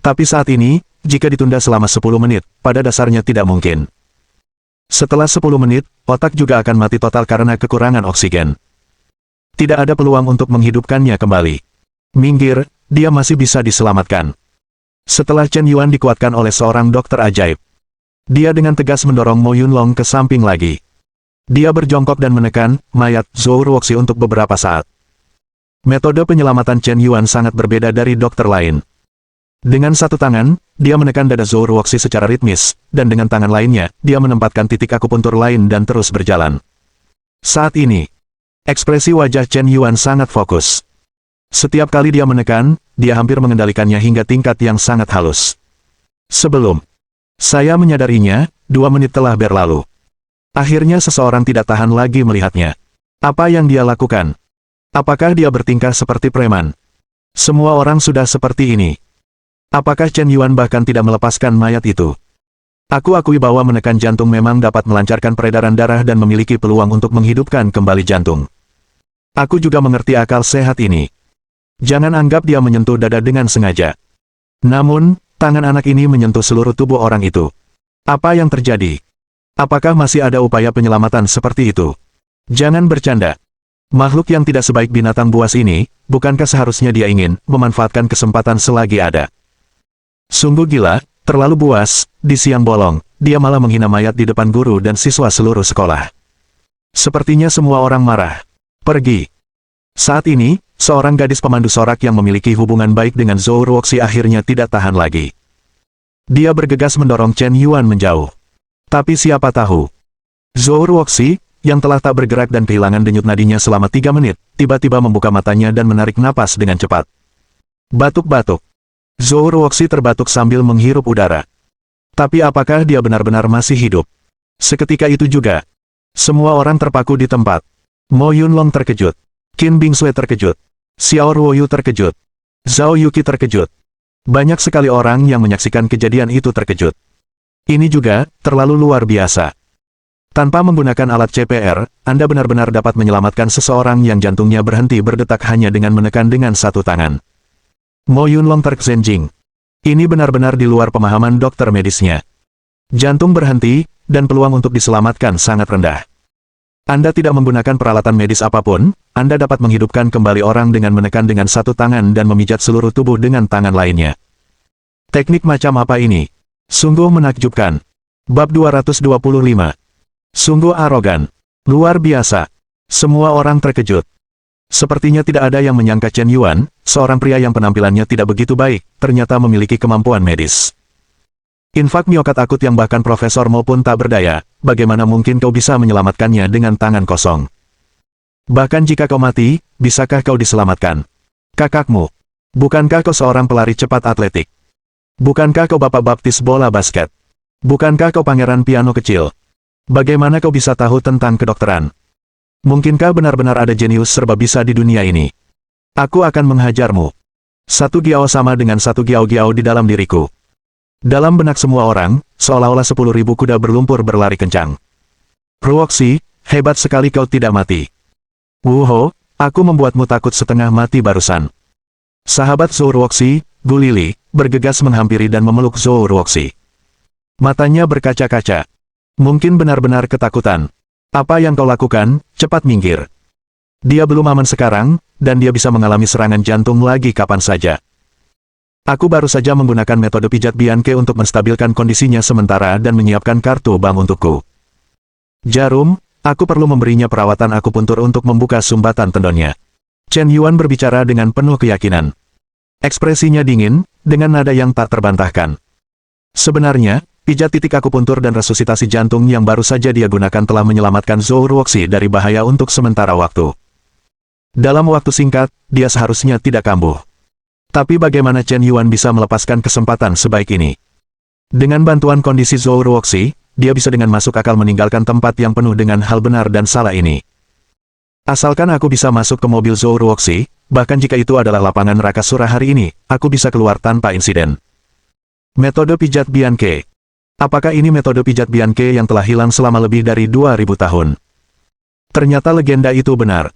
Tapi saat ini, jika ditunda selama 10 menit, pada dasarnya tidak mungkin. Setelah 10 menit, otak juga akan mati total karena kekurangan oksigen. Tidak ada peluang untuk menghidupkannya kembali. Minggir, dia masih bisa diselamatkan. Setelah Chen Yuan dikuatkan oleh seorang dokter ajaib, dia dengan tegas mendorong Mo Yunlong ke samping lagi. Dia berjongkok dan menekan mayat Zhou Ruoxi untuk beberapa saat. Metode penyelamatan Chen Yuan sangat berbeda dari dokter lain. Dengan satu tangan, dia menekan dada Zhou Ruoxi secara ritmis, dan dengan tangan lainnya, dia menempatkan titik akupuntur lain dan terus berjalan. Saat ini, ekspresi wajah Chen Yuan sangat fokus. Setiap kali dia menekan, dia hampir mengendalikannya hingga tingkat yang sangat halus. Sebelum saya menyadarinya, 2 menit telah berlalu. Akhirnya seseorang tidak tahan lagi melihatnya. Apa yang dia lakukan? Apakah dia bertingkah seperti preman? Semua orang sudah seperti ini. Apakah Chen Yuan bahkan tidak melepaskan mayat itu? Aku akui bahwa menekan jantung memang dapat melancarkan peredaran darah dan memiliki peluang untuk menghidupkan kembali jantung. Aku juga mengerti akal sehat ini. Jangan anggap dia menyentuh dada dengan sengaja. Namun, tangan anak ini menyentuh seluruh tubuh orang itu. Apa yang terjadi? Apakah masih ada upaya penyelamatan seperti itu? Jangan bercanda. Makhluk yang tidak sebaik binatang buas ini, bukankah seharusnya dia ingin memanfaatkan kesempatan selagi ada? Sungguh gila, terlalu buas, di siang bolong, dia malah menghina mayat di depan guru dan siswa seluruh sekolah. Sepertinya semua orang marah. Pergi. Saat ini, seorang gadis pemandu sorak yang memiliki hubungan baik dengan Zhou Ruoxi akhirnya tidak tahan lagi. Dia bergegas mendorong Chen Yuan menjauh. Tapi siapa tahu? Zhou Ruoxi, yang telah tak bergerak dan kehilangan denyut nadinya selama 3 menit, tiba-tiba membuka matanya dan menarik napas dengan cepat. Batuk-batuk. Zhou Ruoxi terbatuk sambil menghirup udara. Tapi apakah dia benar-benar masih hidup? Seketika itu juga, semua orang terpaku di tempat. Mo Yunlong terkejut. Qin Bingsui terkejut. Xiao Ruoyu terkejut. Zhao Yuqi terkejut. Banyak sekali orang yang menyaksikan kejadian itu terkejut. Ini juga terlalu luar biasa. Tanpa menggunakan alat CPR, Anda benar-benar dapat menyelamatkan seseorang yang jantungnya berhenti berdetak hanya dengan menekan dengan satu tangan. Mo Yunlong terkejut. Ini benar-benar di luar pemahaman dokter medisnya. Jantung berhenti, dan peluang untuk diselamatkan sangat rendah. Anda tidak menggunakan peralatan medis apapun, Anda dapat menghidupkan kembali orang dengan menekan dengan satu tangan dan memijat seluruh tubuh dengan tangan lainnya. Teknik macam apa ini? Sungguh menakjubkan. Bab 225. Sungguh arogan. Luar biasa. Semua orang terkejut. Sepertinya tidak ada yang menyangka Chen Yuan, seorang pria yang penampilannya tidak begitu baik, ternyata memiliki kemampuan medis. Infak miokat akut yang bahkan Profesor Mo pun tak berdaya, bagaimana mungkin kau bisa menyelamatkannya dengan tangan kosong? Bahkan jika kau mati, bisakah kau diselamatkan? Kakakmu. Bukankah kau seorang pelari cepat atletik? Bukankah kau bapak baptis bola basket? Bukankah kau pangeran piano kecil? Bagaimana kau bisa tahu tentang kedokteran? Mungkinkah benar-benar ada jenius serba bisa di dunia ini? Aku akan menghajarmu. Satu Giao sama dengan satu Giao di dalam diriku. Dalam benak semua orang, seolah-olah 10.000 kuda berlumpur berlari kencang. Ruoxi, hebat sekali kau tidak mati. Wuho, aku membuatmu takut setengah mati barusan. Sahabat Zhou Ruoxi, Gu Lili, bergegas menghampiri dan memeluk Zhou Ruoxi. Matanya berkaca-kaca. Mungkin benar-benar ketakutan. Apa yang kau lakukan, cepat minggir. Dia belum aman sekarang, dan dia bisa mengalami serangan jantung lagi kapan saja. Aku baru saja menggunakan metode pijat Bianke untuk menstabilkan kondisinya sementara dan menyiapkan kartu bank untukku. Jarum, aku perlu memberinya perawatan akupuntur untuk membuka sumbatan tendonnya. Chen Yuan berbicara dengan penuh keyakinan. Ekspresinya dingin, dengan nada yang tak terbantahkan. Sebenarnya, pijat titik akupuntur dan resusitasi jantung yang baru saja dia gunakan telah menyelamatkan Zhou Ruoxi dari bahaya untuk sementara waktu. Dalam waktu singkat, dia seharusnya tidak kambuh. Tapi bagaimana Chen Yuan bisa melepaskan kesempatan sebaik ini? Dengan bantuan kondisi Zhou Ruoxi, dia bisa dengan masuk akal meninggalkan tempat yang penuh dengan hal benar dan salah ini. Asalkan aku bisa masuk ke mobil Zhou Ruoxi, bahkan jika itu adalah lapangan Rakasura hari ini, aku bisa keluar tanpa insiden. Metode pijat Bianke. Apakah ini metode pijat Bianke yang telah hilang selama lebih dari 2000 tahun? Ternyata legenda itu benar.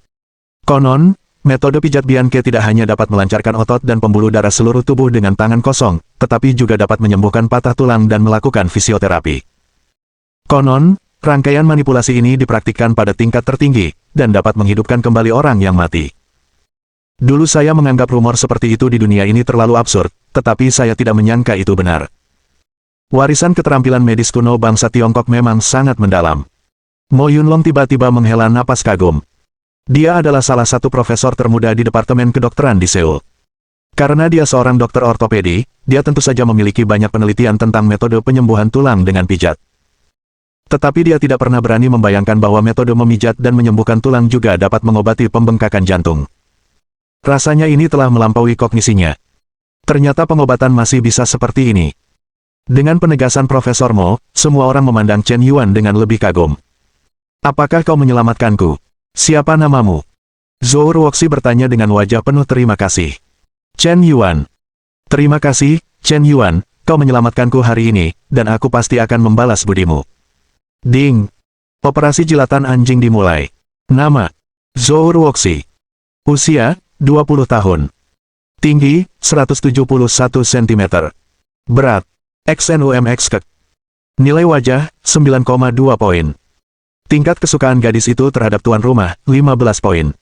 Konon, metode pijat Bianke tidak hanya dapat melancarkan otot dan pembuluh darah seluruh tubuh dengan tangan kosong, tetapi juga dapat menyembuhkan patah tulang dan melakukan fisioterapi. Konon, rangkaian manipulasi ini dipraktikkan pada tingkat tertinggi, dan dapat menghidupkan kembali orang yang mati. Dulu saya menganggap rumor seperti itu di dunia ini terlalu absurd, tetapi saya tidak menyangka itu benar. Warisan keterampilan medis kuno bangsa Tiongkok memang sangat mendalam. Mo Yunlong tiba-tiba menghela napas kagum. Dia adalah salah satu profesor termuda di Departemen Kedokteran di Seoul. Karena dia seorang dokter ortopedi, dia tentu saja memiliki banyak penelitian tentang metode penyembuhan tulang dengan pijat. Tetapi dia tidak pernah berani membayangkan bahwa metode memijat dan menyembuhkan tulang juga dapat mengobati pembengkakan jantung. Rasanya ini telah melampaui kognisinya. Ternyata pengobatan masih bisa seperti ini. Dengan penegasan Profesor Mo, semua orang memandang Chen Yuan dengan lebih kagum. Apakah kau menyelamatkanku? Siapa namamu? Zhou Ruoxi bertanya dengan wajah penuh terima kasih. Chen Yuan. Terima kasih, Chen Yuan, kau menyelamatkanku hari ini, dan aku pasti akan membalas budimu. Ding. Operasi jilatan anjing dimulai. Nama. Zhou Ruoxi. Usia, 20 tahun. Tinggi, 171 cm. Berat, XNUMX kek. Nilai wajah, 9,2 poin. Tingkat kesukaan gadis itu terhadap tuan rumah, 15 poin.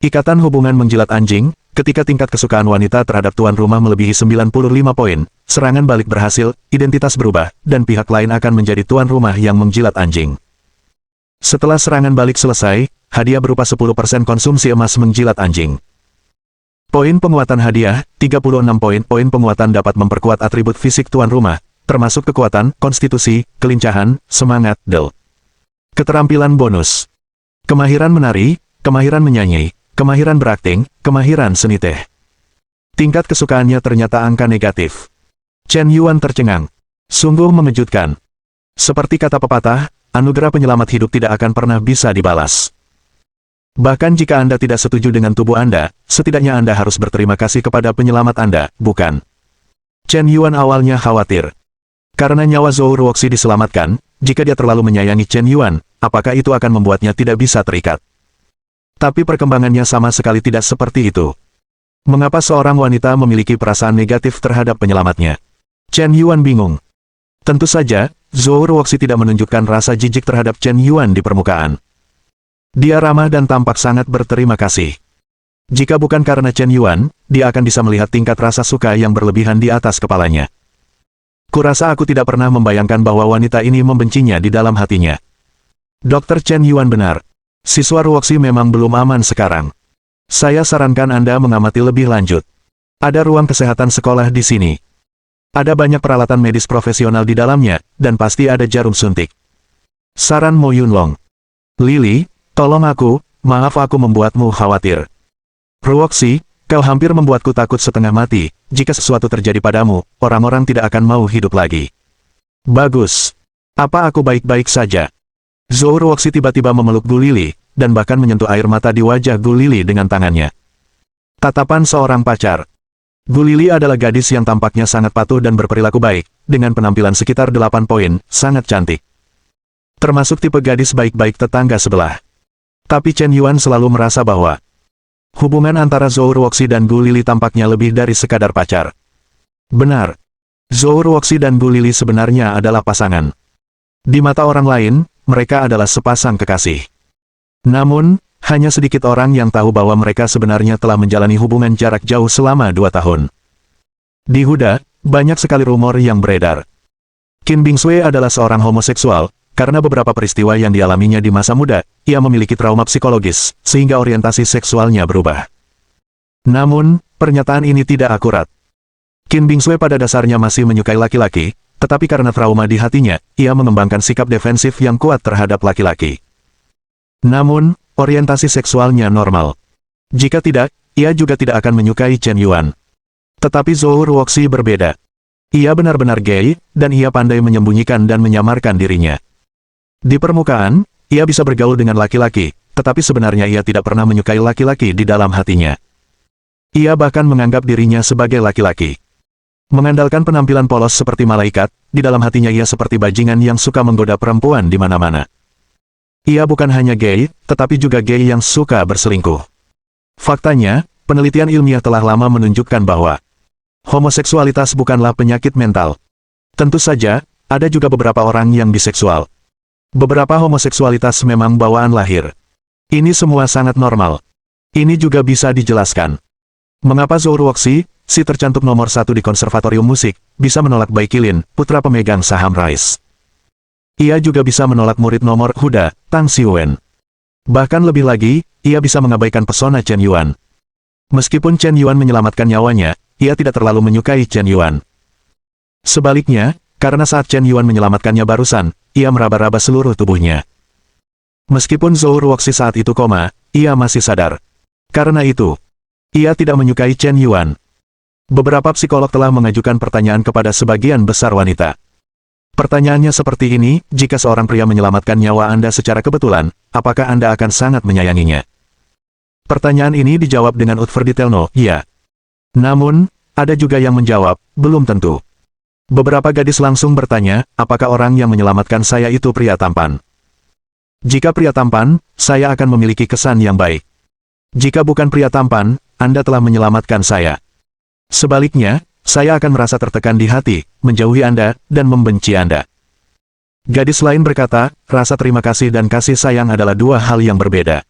Ikatan hubungan menjilat anjing, ketika tingkat kesukaan wanita terhadap tuan rumah melebihi 95 poin, serangan balik berhasil, identitas berubah, dan pihak lain akan menjadi tuan rumah yang menjilat anjing. Setelah serangan balik selesai, hadiah berupa 10% konsumsi emas menjilat anjing. Poin penguatan hadiah, 36 poin. Poin penguatan dapat memperkuat atribut fisik tuan rumah, termasuk kekuatan, konstitusi, kelincahan, semangat, keterampilan bonus, kemahiran menari, kemahiran menyanyi, kemahiran berakting, kemahiran seni teh. Tingkat kesukaannya ternyata angka negatif. Chen Yuan tercengang. Sungguh mengejutkan. Seperti kata pepatah, anugerah penyelamat hidup tidak akan pernah bisa dibalas. Bahkan jika Anda tidak setuju dengan tubuh Anda, setidaknya Anda harus berterima kasih kepada penyelamat Anda, bukan? Chen Yuan awalnya khawatir. Karena nyawa Zhou Ruoxi diselamatkan, jika dia terlalu menyayangi Chen Yuan, apakah itu akan membuatnya tidak bisa terikat? Tapi perkembangannya sama sekali tidak seperti itu. Mengapa seorang wanita memiliki perasaan negatif terhadap penyelamatnya? Chen Yuan bingung. Tentu saja, Zhou Ruoxi tidak menunjukkan rasa jijik terhadap Chen Yuan di permukaan. Dia ramah dan tampak sangat berterima kasih. Jika bukan karena Chen Yuan, dia akan bisa melihat tingkat rasa suka yang berlebihan di atas kepalanya. Kurasa aku tidak pernah membayangkan bahwa wanita ini membencinya di dalam hatinya. Dr. Chen Yuan benar. Siswa Ruoxi memang belum aman sekarang. Saya sarankan Anda mengamati lebih lanjut. Ada ruang kesehatan sekolah di sini. Ada banyak peralatan medis profesional di dalamnya, dan pasti ada jarum suntik. Saran Mo Yunlong. Lily, tolong aku, maaf aku membuatmu khawatir. Ruoxi, kau hampir membuatku takut setengah mati, jika sesuatu terjadi padamu, orang-orang tidak akan mau hidup lagi. Bagus. Apa aku baik-baik saja? Zhou Ruoxi tiba-tiba memeluk Gu Lily, dan bahkan menyentuh air mata di wajah Gu Lily dengan tangannya. Tatapan seorang pacar. Gu Lily adalah gadis yang tampaknya sangat patuh dan berperilaku baik, dengan penampilan sekitar 8 poin, sangat cantik. Termasuk tipe gadis baik-baik tetangga sebelah. Tapi Chen Yuan selalu merasa bahwa hubungan antara Zhou Ruoxi dan Gu Lily tampaknya lebih dari sekadar pacar. Benar. Zhou Ruoxi dan Gu Lily sebenarnya adalah pasangan. Di mata orang lain, mereka adalah sepasang kekasih. Namun, hanya sedikit orang yang tahu bahwa mereka sebenarnya telah menjalani hubungan jarak jauh selama 2 tahun. Di Huda, banyak sekali rumor yang beredar. Qin Bingsui adalah seorang homoseksual, karena beberapa peristiwa yang dialaminya di masa muda, ia memiliki trauma psikologis, sehingga orientasi seksualnya berubah. Namun, pernyataan ini tidak akurat. Qin Bingsui pada dasarnya masih menyukai laki-laki, tetapi karena trauma di hatinya, ia mengembangkan sikap defensif yang kuat terhadap laki-laki. Namun, orientasi seksualnya normal. Jika tidak, ia juga tidak akan menyukai Chen Yuan. Tetapi Zhou Ruoxi berbeda. Ia benar-benar gay, dan ia pandai menyembunyikan dan menyamarkan dirinya. Di permukaan, ia bisa bergaul dengan laki-laki, tetapi sebenarnya ia tidak pernah menyukai laki-laki di dalam hatinya. Ia bahkan menganggap dirinya sebagai laki-laki. Mengandalkan penampilan polos seperti malaikat, di dalam hatinya ia seperti bajingan yang suka menggoda perempuan di mana-mana. Ia bukan hanya gay, tetapi juga gay yang suka berselingkuh. Faktanya, penelitian ilmiah telah lama menunjukkan bahwa homoseksualitas bukanlah penyakit mental. Tentu saja, ada juga beberapa orang yang biseksual. Beberapa homoseksualitas memang bawaan lahir. Ini semua sangat normal. Ini juga bisa dijelaskan. Mengapa Zhou Ruoxi, si tercantik nomor 1 di konservatorium musik, bisa menolak Bai Qilin, putra pemegang saham Rise. Ia juga bisa menolak murid nomor Huda, Tang Xiwen. Bahkan lebih lagi, ia bisa mengabaikan pesona Chen Yuan. Meskipun Chen Yuan menyelamatkan nyawanya, ia tidak terlalu menyukai Chen Yuan. Sebaliknya, karena saat Chen Yuan menyelamatkannya barusan, ia meraba-raba seluruh tubuhnya. Meskipun Zhou Ruoxi saat itu koma, ia masih sadar. Karena itu, ia tidak menyukai Chen Yuan. Beberapa psikolog telah mengajukan pertanyaan kepada sebagian besar wanita. Pertanyaannya seperti ini, jika seorang pria menyelamatkan nyawa Anda secara kebetulan, apakah Anda akan sangat menyayanginya? Pertanyaan ini dijawab dengan utverditelno, ya. Namun, ada juga yang menjawab, belum tentu. Beberapa gadis langsung bertanya, apakah orang yang menyelamatkan saya itu pria tampan? Jika pria tampan, saya akan memiliki kesan yang baik. Jika bukan pria tampan, Anda telah menyelamatkan saya. Sebaliknya, saya akan merasa tertekan di hati, menjauhi Anda, dan membenci Anda. Gadis lain berkata, rasa terima kasih dan kasih sayang adalah dua hal yang berbeda.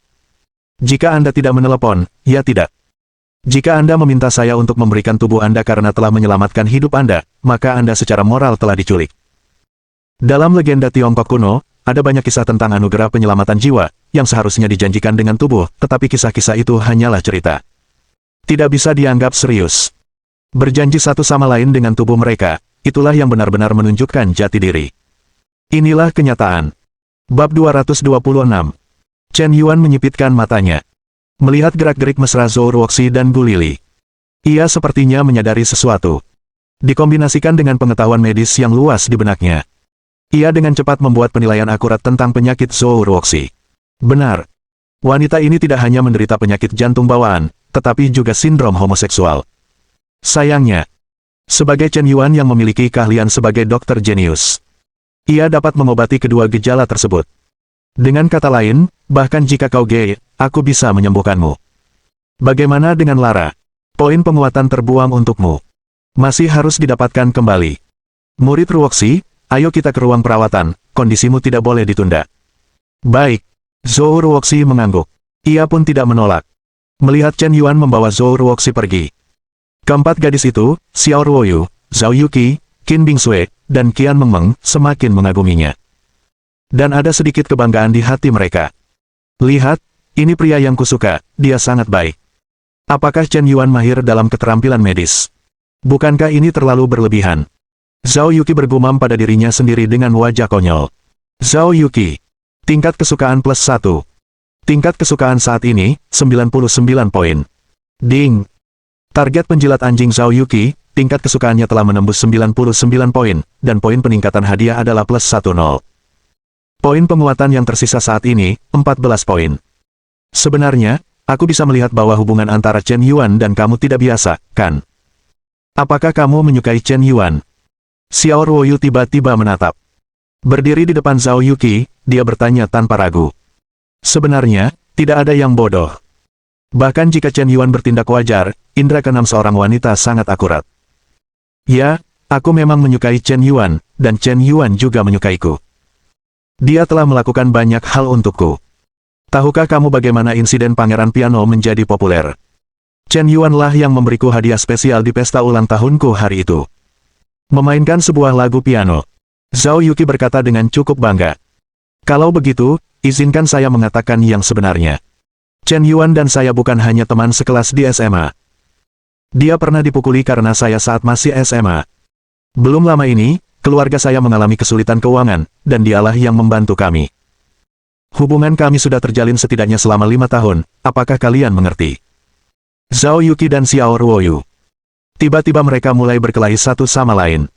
Jika Anda tidak menelepon, ya tidak. Jika Anda meminta saya untuk memberikan tubuh Anda karena telah menyelamatkan hidup Anda, maka Anda secara moral telah diculik. Dalam legenda Tiongkok kuno, ada banyak kisah tentang anugerah penyelamatan jiwa, yang seharusnya dijanjikan dengan tubuh, tetapi kisah-kisah itu hanyalah cerita. Tidak bisa dianggap serius. Berjanji satu sama lain dengan tubuh mereka, itulah yang benar-benar menunjukkan jati diri. Inilah kenyataan. Bab 226. Chen Yuan menyipitkan matanya. Melihat gerak-gerik mesra Zhou Ruoxi dan Gu Lili. Ia sepertinya menyadari sesuatu. Dikombinasikan dengan pengetahuan medis yang luas di benaknya. Ia dengan cepat membuat penilaian akurat tentang penyakit Zhou Ruoxi. Benar. Wanita ini tidak hanya menderita penyakit jantung bawaan, tetapi juga sindrom homoseksual. Sayangnya, sebagai Chen Yuan yang memiliki keahlian sebagai dokter jenius, ia dapat mengobati kedua gejala tersebut. Dengan kata lain, bahkan jika kau gay, aku bisa menyembuhkanmu. Bagaimana dengan Lara? Poin penguatan terbuang untukmu. Masih harus didapatkan kembali. Murid Ruoxi, ayo kita ke ruang perawatan, kondisimu tidak boleh ditunda. Baik. Zhou Ruoxi mengangguk. Ia pun tidak menolak. Melihat Chen Yuan membawa Zhou Ruoxi pergi. Keempat gadis itu, Xiao Ruoyu, Zhao Yuqi, Qin Bingsui, dan Qian Mengmeng, semakin mengaguminya. Dan ada sedikit kebanggaan di hati mereka. Lihat, ini pria yang kusuka, dia sangat baik. Apakah Chen Yuan mahir dalam keterampilan medis? Bukankah ini terlalu berlebihan? Zhao Yuqi bergumam pada dirinya sendiri dengan wajah konyol. Zhao Yuqi. Tingkat kesukaan +1. Tingkat kesukaan saat ini, 99 poin. Ding. Target penjilat anjing Zhao Yuqi, tingkat kesukaannya telah menembus 99 poin, dan poin peningkatan hadiah adalah +10. Poin penguatan yang tersisa saat ini, 14 poin. Sebenarnya, aku bisa melihat bahwa hubungan antara Chen Yuan dan kamu tidak biasa, kan? Apakah kamu menyukai Chen Yuan? Xiao Ruoyu tiba-tiba menatap. Berdiri di depan Zhao Yuqi, dia bertanya tanpa ragu. Sebenarnya, tidak ada yang bodoh. Bahkan jika Chen Yuan bertindak wajar, indera keenam seorang wanita sangat akurat. Ya, aku memang menyukai Chen Yuan, dan Chen Yuan juga menyukaiku. Dia telah melakukan banyak hal untukku. Tahukah kamu bagaimana insiden Pangeran Piano menjadi populer? Chen Yuan lah yang memberiku hadiah spesial di pesta ulang tahunku hari itu. Memainkan sebuah lagu piano. Zhao Yuqi berkata dengan cukup bangga. Kalau begitu, izinkan saya mengatakan yang sebenarnya. Chen Yuan dan saya bukan hanya teman sekelas di SMA. Dia pernah dipukuli karena saya saat masih SMA. Belum lama ini, keluarga saya mengalami kesulitan keuangan, dan dialah yang membantu kami. Hubungan kami sudah terjalin setidaknya selama 5 tahun, apakah kalian mengerti? Zhao Yuqi dan Xiao Ruoyu. Tiba-tiba mereka mulai berkelahi satu sama lain.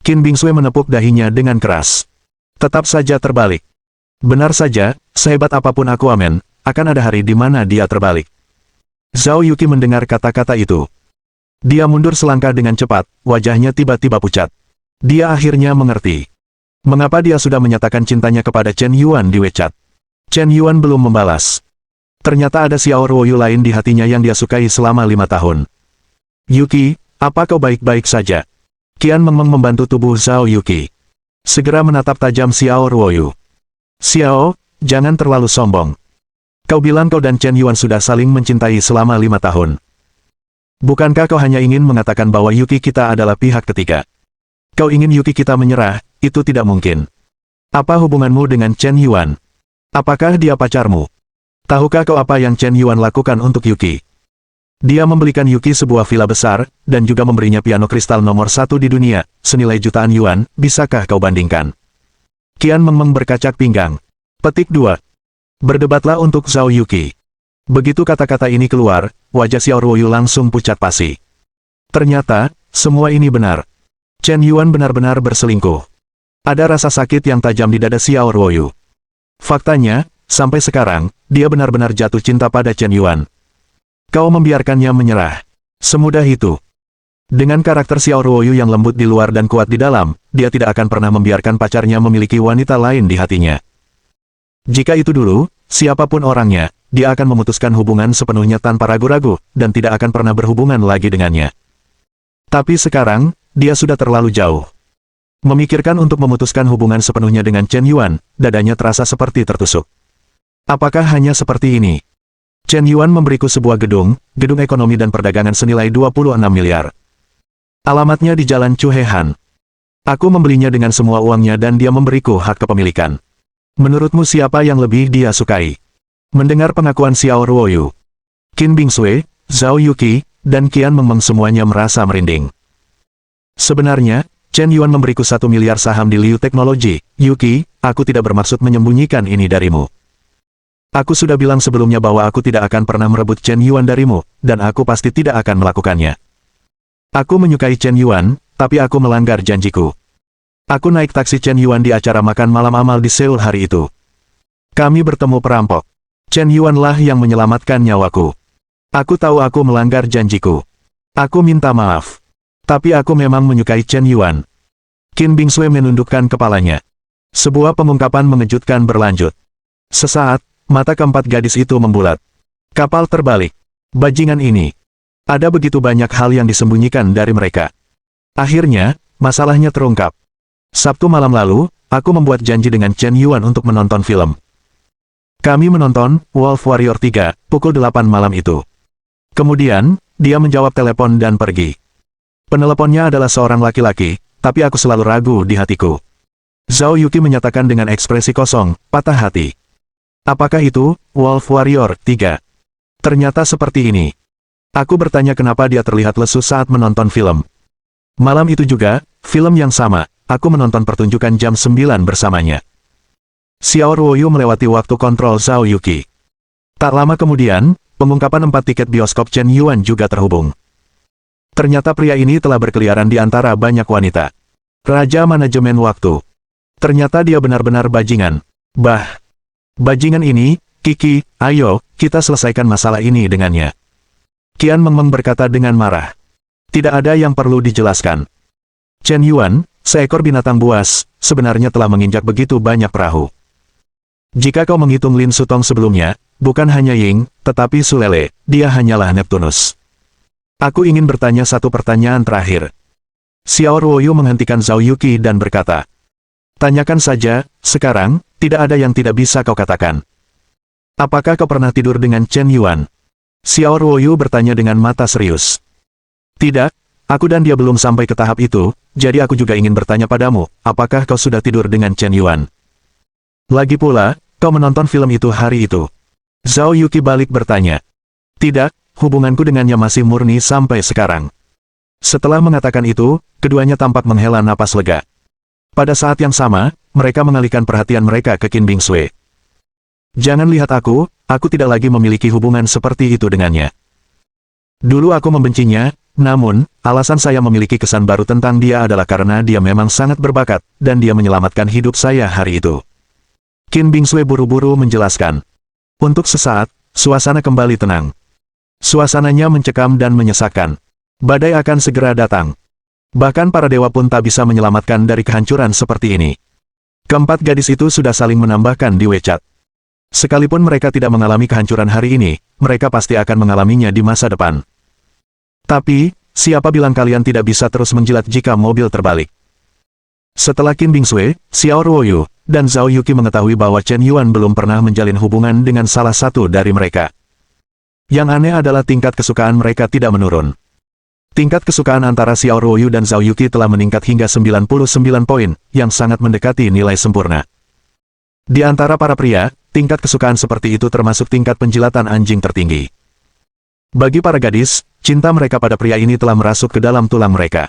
Qin Bingsui menepuk dahinya dengan keras. Tetap saja terbalik. Benar saja, sehebat apapun aku amen, akan ada hari di mana dia terbalik. Zhao Yuqi mendengar kata-kata itu. Dia mundur selangkah dengan cepat, wajahnya tiba-tiba pucat. Dia akhirnya mengerti. Mengapa dia sudah menyatakan cintanya kepada Chen Yuan di WeChat. Chen Yuan belum membalas. Ternyata ada Xiao Ruoyu lain di hatinya yang dia sukai selama 5 tahun. Yuqi, apa kau baik-baik saja? Qian Mengmeng membantu tubuh Zhao Yuqi. Segera menatap tajam Xiao Ruoyu. Xiao, jangan terlalu sombong. Kau bilang kau dan Chen Yuan sudah saling mencintai selama 5 tahun. Bukankah kau hanya ingin mengatakan bahwa Yuqi kita adalah pihak ketiga? Kau ingin Yuqi kita menyerah, itu tidak mungkin. Apa hubunganmu dengan Chen Yuan? Apakah dia pacarmu? Tahukah kau apa yang Chen Yuan lakukan untuk Yuqi? Dia membelikan Yuqi sebuah villa besar, dan juga memberinya piano kristal nomor 1 di dunia, senilai jutaan yuan, bisakah kau bandingkan? Qian Mengmeng berkacak pinggang. Petik 2. Berdebatlah untuk Zhao Yuqi. Begitu kata-kata ini keluar, wajah Xiao Ruoyu langsung pucat pasi. Ternyata, semua ini benar. Chen Yuan benar-benar berselingkuh. Ada rasa sakit yang tajam di dada Xiao Ruoyu. Faktanya, sampai sekarang, dia benar-benar jatuh cinta pada Chen Yuan. Kau membiarkannya menyerah. Semudah itu. Dengan karakter Xiao Ruoyu yang lembut di luar dan kuat di dalam, dia tidak akan pernah membiarkan pacarnya memiliki wanita lain di hatinya. Jika itu dulu, siapapun orangnya, dia akan memutuskan hubungan sepenuhnya tanpa ragu-ragu, dan tidak akan pernah berhubungan lagi dengannya. Tapi sekarang, dia sudah terlalu jauh. Memikirkan untuk memutuskan hubungan sepenuhnya dengan Chen Yuan, dadanya terasa seperti tertusuk. Apakah hanya seperti ini? Chen Yuan memberiku sebuah gedung ekonomi dan perdagangan senilai 26 miliar. Alamatnya di Jalan Chuhehan. Aku membelinya dengan semua uangnya dan dia memberiku hak kepemilikan. Menurutmu siapa yang lebih dia sukai? Mendengar pengakuan Xiao Ruoyu, Qin Bingsui, Zhao Yuqi, dan Qian Mengmeng semuanya merasa merinding. Sebenarnya, Chen Yuan memberiku 1 miliar saham di Liu Technology. Yuki, aku tidak bermaksud menyembunyikan ini darimu. Aku sudah bilang sebelumnya bahwa aku tidak akan pernah merebut Chen Yuan darimu, dan aku pasti tidak akan melakukannya. Aku menyukai Chen Yuan, tapi aku melanggar janjiku. Aku naik taksi Chen Yuan di acara makan malam amal di Seoul hari itu. Kami bertemu perampok. Chen Yuan lah yang menyelamatkan nyawaku. Aku tahu aku melanggar janjiku. Aku minta maaf. Tapi aku memang menyukai Chen Yuan. Qin Bingsui menundukkan kepalanya. Sebuah pengungkapan mengejutkan berlanjut. Sesaat, mata keempat gadis itu membulat. Kapal terbalik. Bajingan ini. Ada begitu banyak hal yang disembunyikan dari mereka. Akhirnya, masalahnya terungkap. Sabtu malam lalu, aku membuat janji dengan Chen Yuan untuk menonton film. Kami menonton Wolf Warrior 3, pukul 8 malam itu. Kemudian, dia menjawab telepon dan pergi. Peneleponnya adalah seorang laki-laki, tapi aku selalu ragu di hatiku. Zhao Yuki menyatakan dengan ekspresi kosong, patah hati. Apakah itu, Wolf Warrior 3? Ternyata seperti ini. Aku bertanya kenapa dia terlihat lesu saat menonton film. Malam itu juga, film yang sama, aku menonton pertunjukan jam 9 bersamanya. Xiao Ruoyu melewati waktu kontrol Zhao Yuki. Tak lama kemudian, pengungkapan 4 tiket bioskop Chen Yuan juga terhubung. Ternyata pria ini telah berkeliaran di antara banyak wanita. Raja manajemen waktu. Ternyata dia benar-benar bajingan. Bajingan ini, Kiki, ayo, kita selesaikan masalah ini dengannya. Qian Mengmeng berkata dengan marah. Tidak ada yang perlu dijelaskan. Chen Yuan, seekor binatang buas, sebenarnya telah menginjak begitu banyak perahu. Jika kau menghitung Lin Sutong sebelumnya, bukan hanya Ying, tetapi Sulele, dia hanyalah Neptunus. Aku ingin bertanya satu pertanyaan terakhir. Xiao Ruoyu menghentikan Zhao Yuki dan berkata, tanyakan saja, sekarang, tidak ada yang tidak bisa kau katakan. Apakah kau pernah tidur dengan Chen Yuan? Xiao Ruoyu bertanya dengan mata serius. Tidak, aku dan dia belum sampai ke tahap itu, jadi aku juga ingin bertanya padamu, apakah kau sudah tidur dengan Chen Yuan? Lagi pula, kau menonton film itu hari itu. Zhao Yuki balik bertanya. Tidak, hubunganku dengannya masih murni sampai sekarang. Setelah mengatakan itu, keduanya tampak menghela napas lega. Pada saat yang sama, mereka mengalihkan perhatian mereka ke Qin Bingsui. Jangan lihat aku tidak lagi memiliki hubungan seperti itu dengannya. Dulu aku membencinya, namun, alasan saya memiliki kesan baru tentang dia adalah karena dia memang sangat berbakat, dan dia menyelamatkan hidup saya hari itu. Qin Bingsui buru-buru menjelaskan. Untuk sesaat, suasana kembali tenang. Suasananya mencekam dan menyesakkan. Badai akan segera datang. Bahkan para dewa pun tak bisa menyelamatkan dari kehancuran seperti ini. Keempat gadis itu sudah saling menambahkan di WeChat. Sekalipun mereka tidak mengalami kehancuran hari ini, mereka pasti akan mengalaminya di masa depan. Tapi, siapa bilang kalian tidak bisa terus menjilat jika mobil terbalik? Setelah Qin Bingsui, Xiao Ruoyu, dan Zhao Yuki mengetahui bahwa Chen Yuan belum pernah menjalin hubungan dengan salah satu dari mereka. Yang aneh adalah tingkat kesukaan mereka tidak menurun. Tingkat kesukaan antara Xiao Ruoyu dan Zhao Yuki telah meningkat hingga 99 poin, yang sangat mendekati nilai sempurna. Di antara para pria, tingkat kesukaan seperti itu termasuk tingkat penjilatan anjing tertinggi. Bagi para gadis, cinta mereka pada pria ini telah merasuk ke dalam tulang mereka.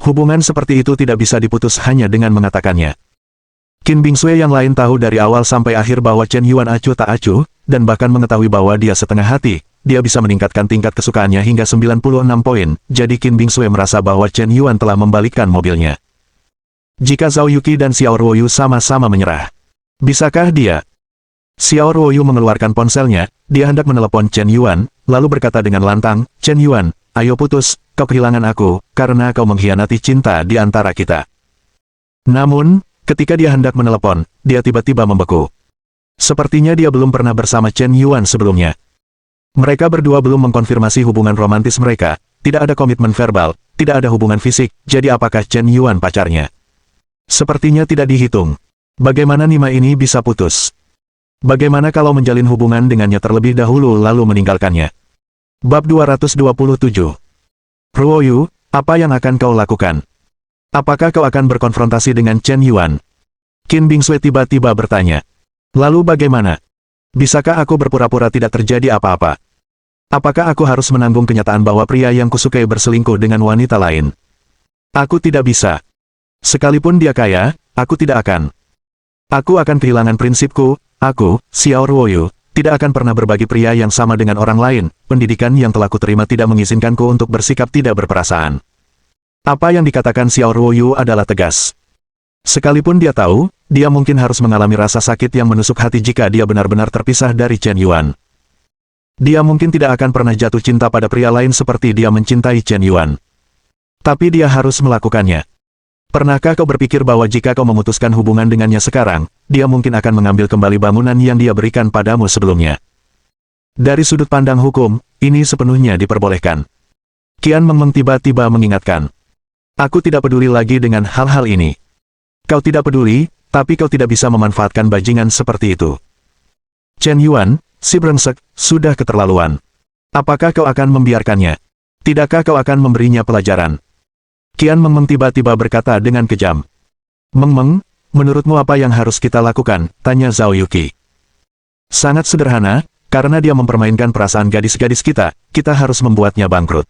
Hubungan seperti itu tidak bisa diputus hanya dengan mengatakannya. Qin Bingsui yang lain tahu dari awal sampai akhir bahwa Chen Yuan acuh tak acuh, dan bahkan mengetahui bahwa dia setengah hati, dia bisa meningkatkan tingkat kesukaannya hingga 96 poin, jadi Qin Bingsui merasa bahwa Chen Yuan telah membalikkan mobilnya. Jika Zhao Yuki dan Xiao Ruoyu sama-sama menyerah, bisakah dia? Xiao Ruoyu mengeluarkan ponselnya, dia hendak menelepon Chen Yuan, lalu berkata dengan lantang, Chen Yuan, ayo putus, kau kehilangan aku, karena kau mengkhianati cinta di antara kita. Namun, ketika dia hendak menelepon, dia tiba-tiba membeku. Sepertinya dia belum pernah bersama Chen Yuan sebelumnya. Mereka berdua belum mengkonfirmasi hubungan romantis mereka, tidak ada komitmen verbal, tidak ada hubungan fisik, jadi apakah Chen Yuan pacarnya? Sepertinya tidak dihitung. Bagaimana Nima ini bisa putus? Bagaimana kalau menjalin hubungan dengannya terlebih dahulu lalu meninggalkannya? Bab 227. Ruoyu, apa yang akan kau lakukan? Apakah kau akan berkonfrontasi dengan Chen Yuan? Qin Bingsui tiba-tiba bertanya. Lalu bagaimana? Bisakah aku berpura-pura tidak terjadi apa-apa? Apakah aku harus menanggung kenyataan bahwa pria yang kusukai berselingkuh dengan wanita lain? Aku tidak bisa. Sekalipun dia kaya, aku tidak akan. Aku akan kehilangan prinsipku, aku, Xiao Ruoyu, tidak akan pernah berbagi pria yang sama dengan orang lain. Pendidikan yang telah kuterima tidak mengizinkanku untuk bersikap tidak berperasaan. Apa yang dikatakan Xiao Ruoyu adalah tegas. Sekalipun dia tahu, dia mungkin harus mengalami rasa sakit yang menusuk hati jika dia benar-benar terpisah dari Chen Yuan. Dia mungkin tidak akan pernah jatuh cinta pada pria lain seperti dia mencintai Chen Yuan. Tapi dia harus melakukannya. Pernahkah kau berpikir bahwa jika kau memutuskan hubungan dengannya sekarang, dia mungkin akan mengambil kembali bangunan yang dia berikan padamu sebelumnya? Dari sudut pandang hukum, ini sepenuhnya diperbolehkan. Qian Mengmeng tiba-tiba mengingatkan. Aku tidak peduli lagi dengan hal-hal ini. Kau tidak peduli, tapi kau tidak bisa memanfaatkan bajingan seperti itu. Chen Yuan, si brengsek, sudah keterlaluan. Apakah kau akan membiarkannya? Tidakkah kau akan memberinya pelajaran? Qian Mengmeng tiba-tiba berkata dengan kejam. Mengmeng, menurutmu apa yang harus kita lakukan? Tanya Zhao Yuqi. Sangat sederhana, karena dia mempermainkan perasaan gadis-gadis kita harus membuatnya bangkrut.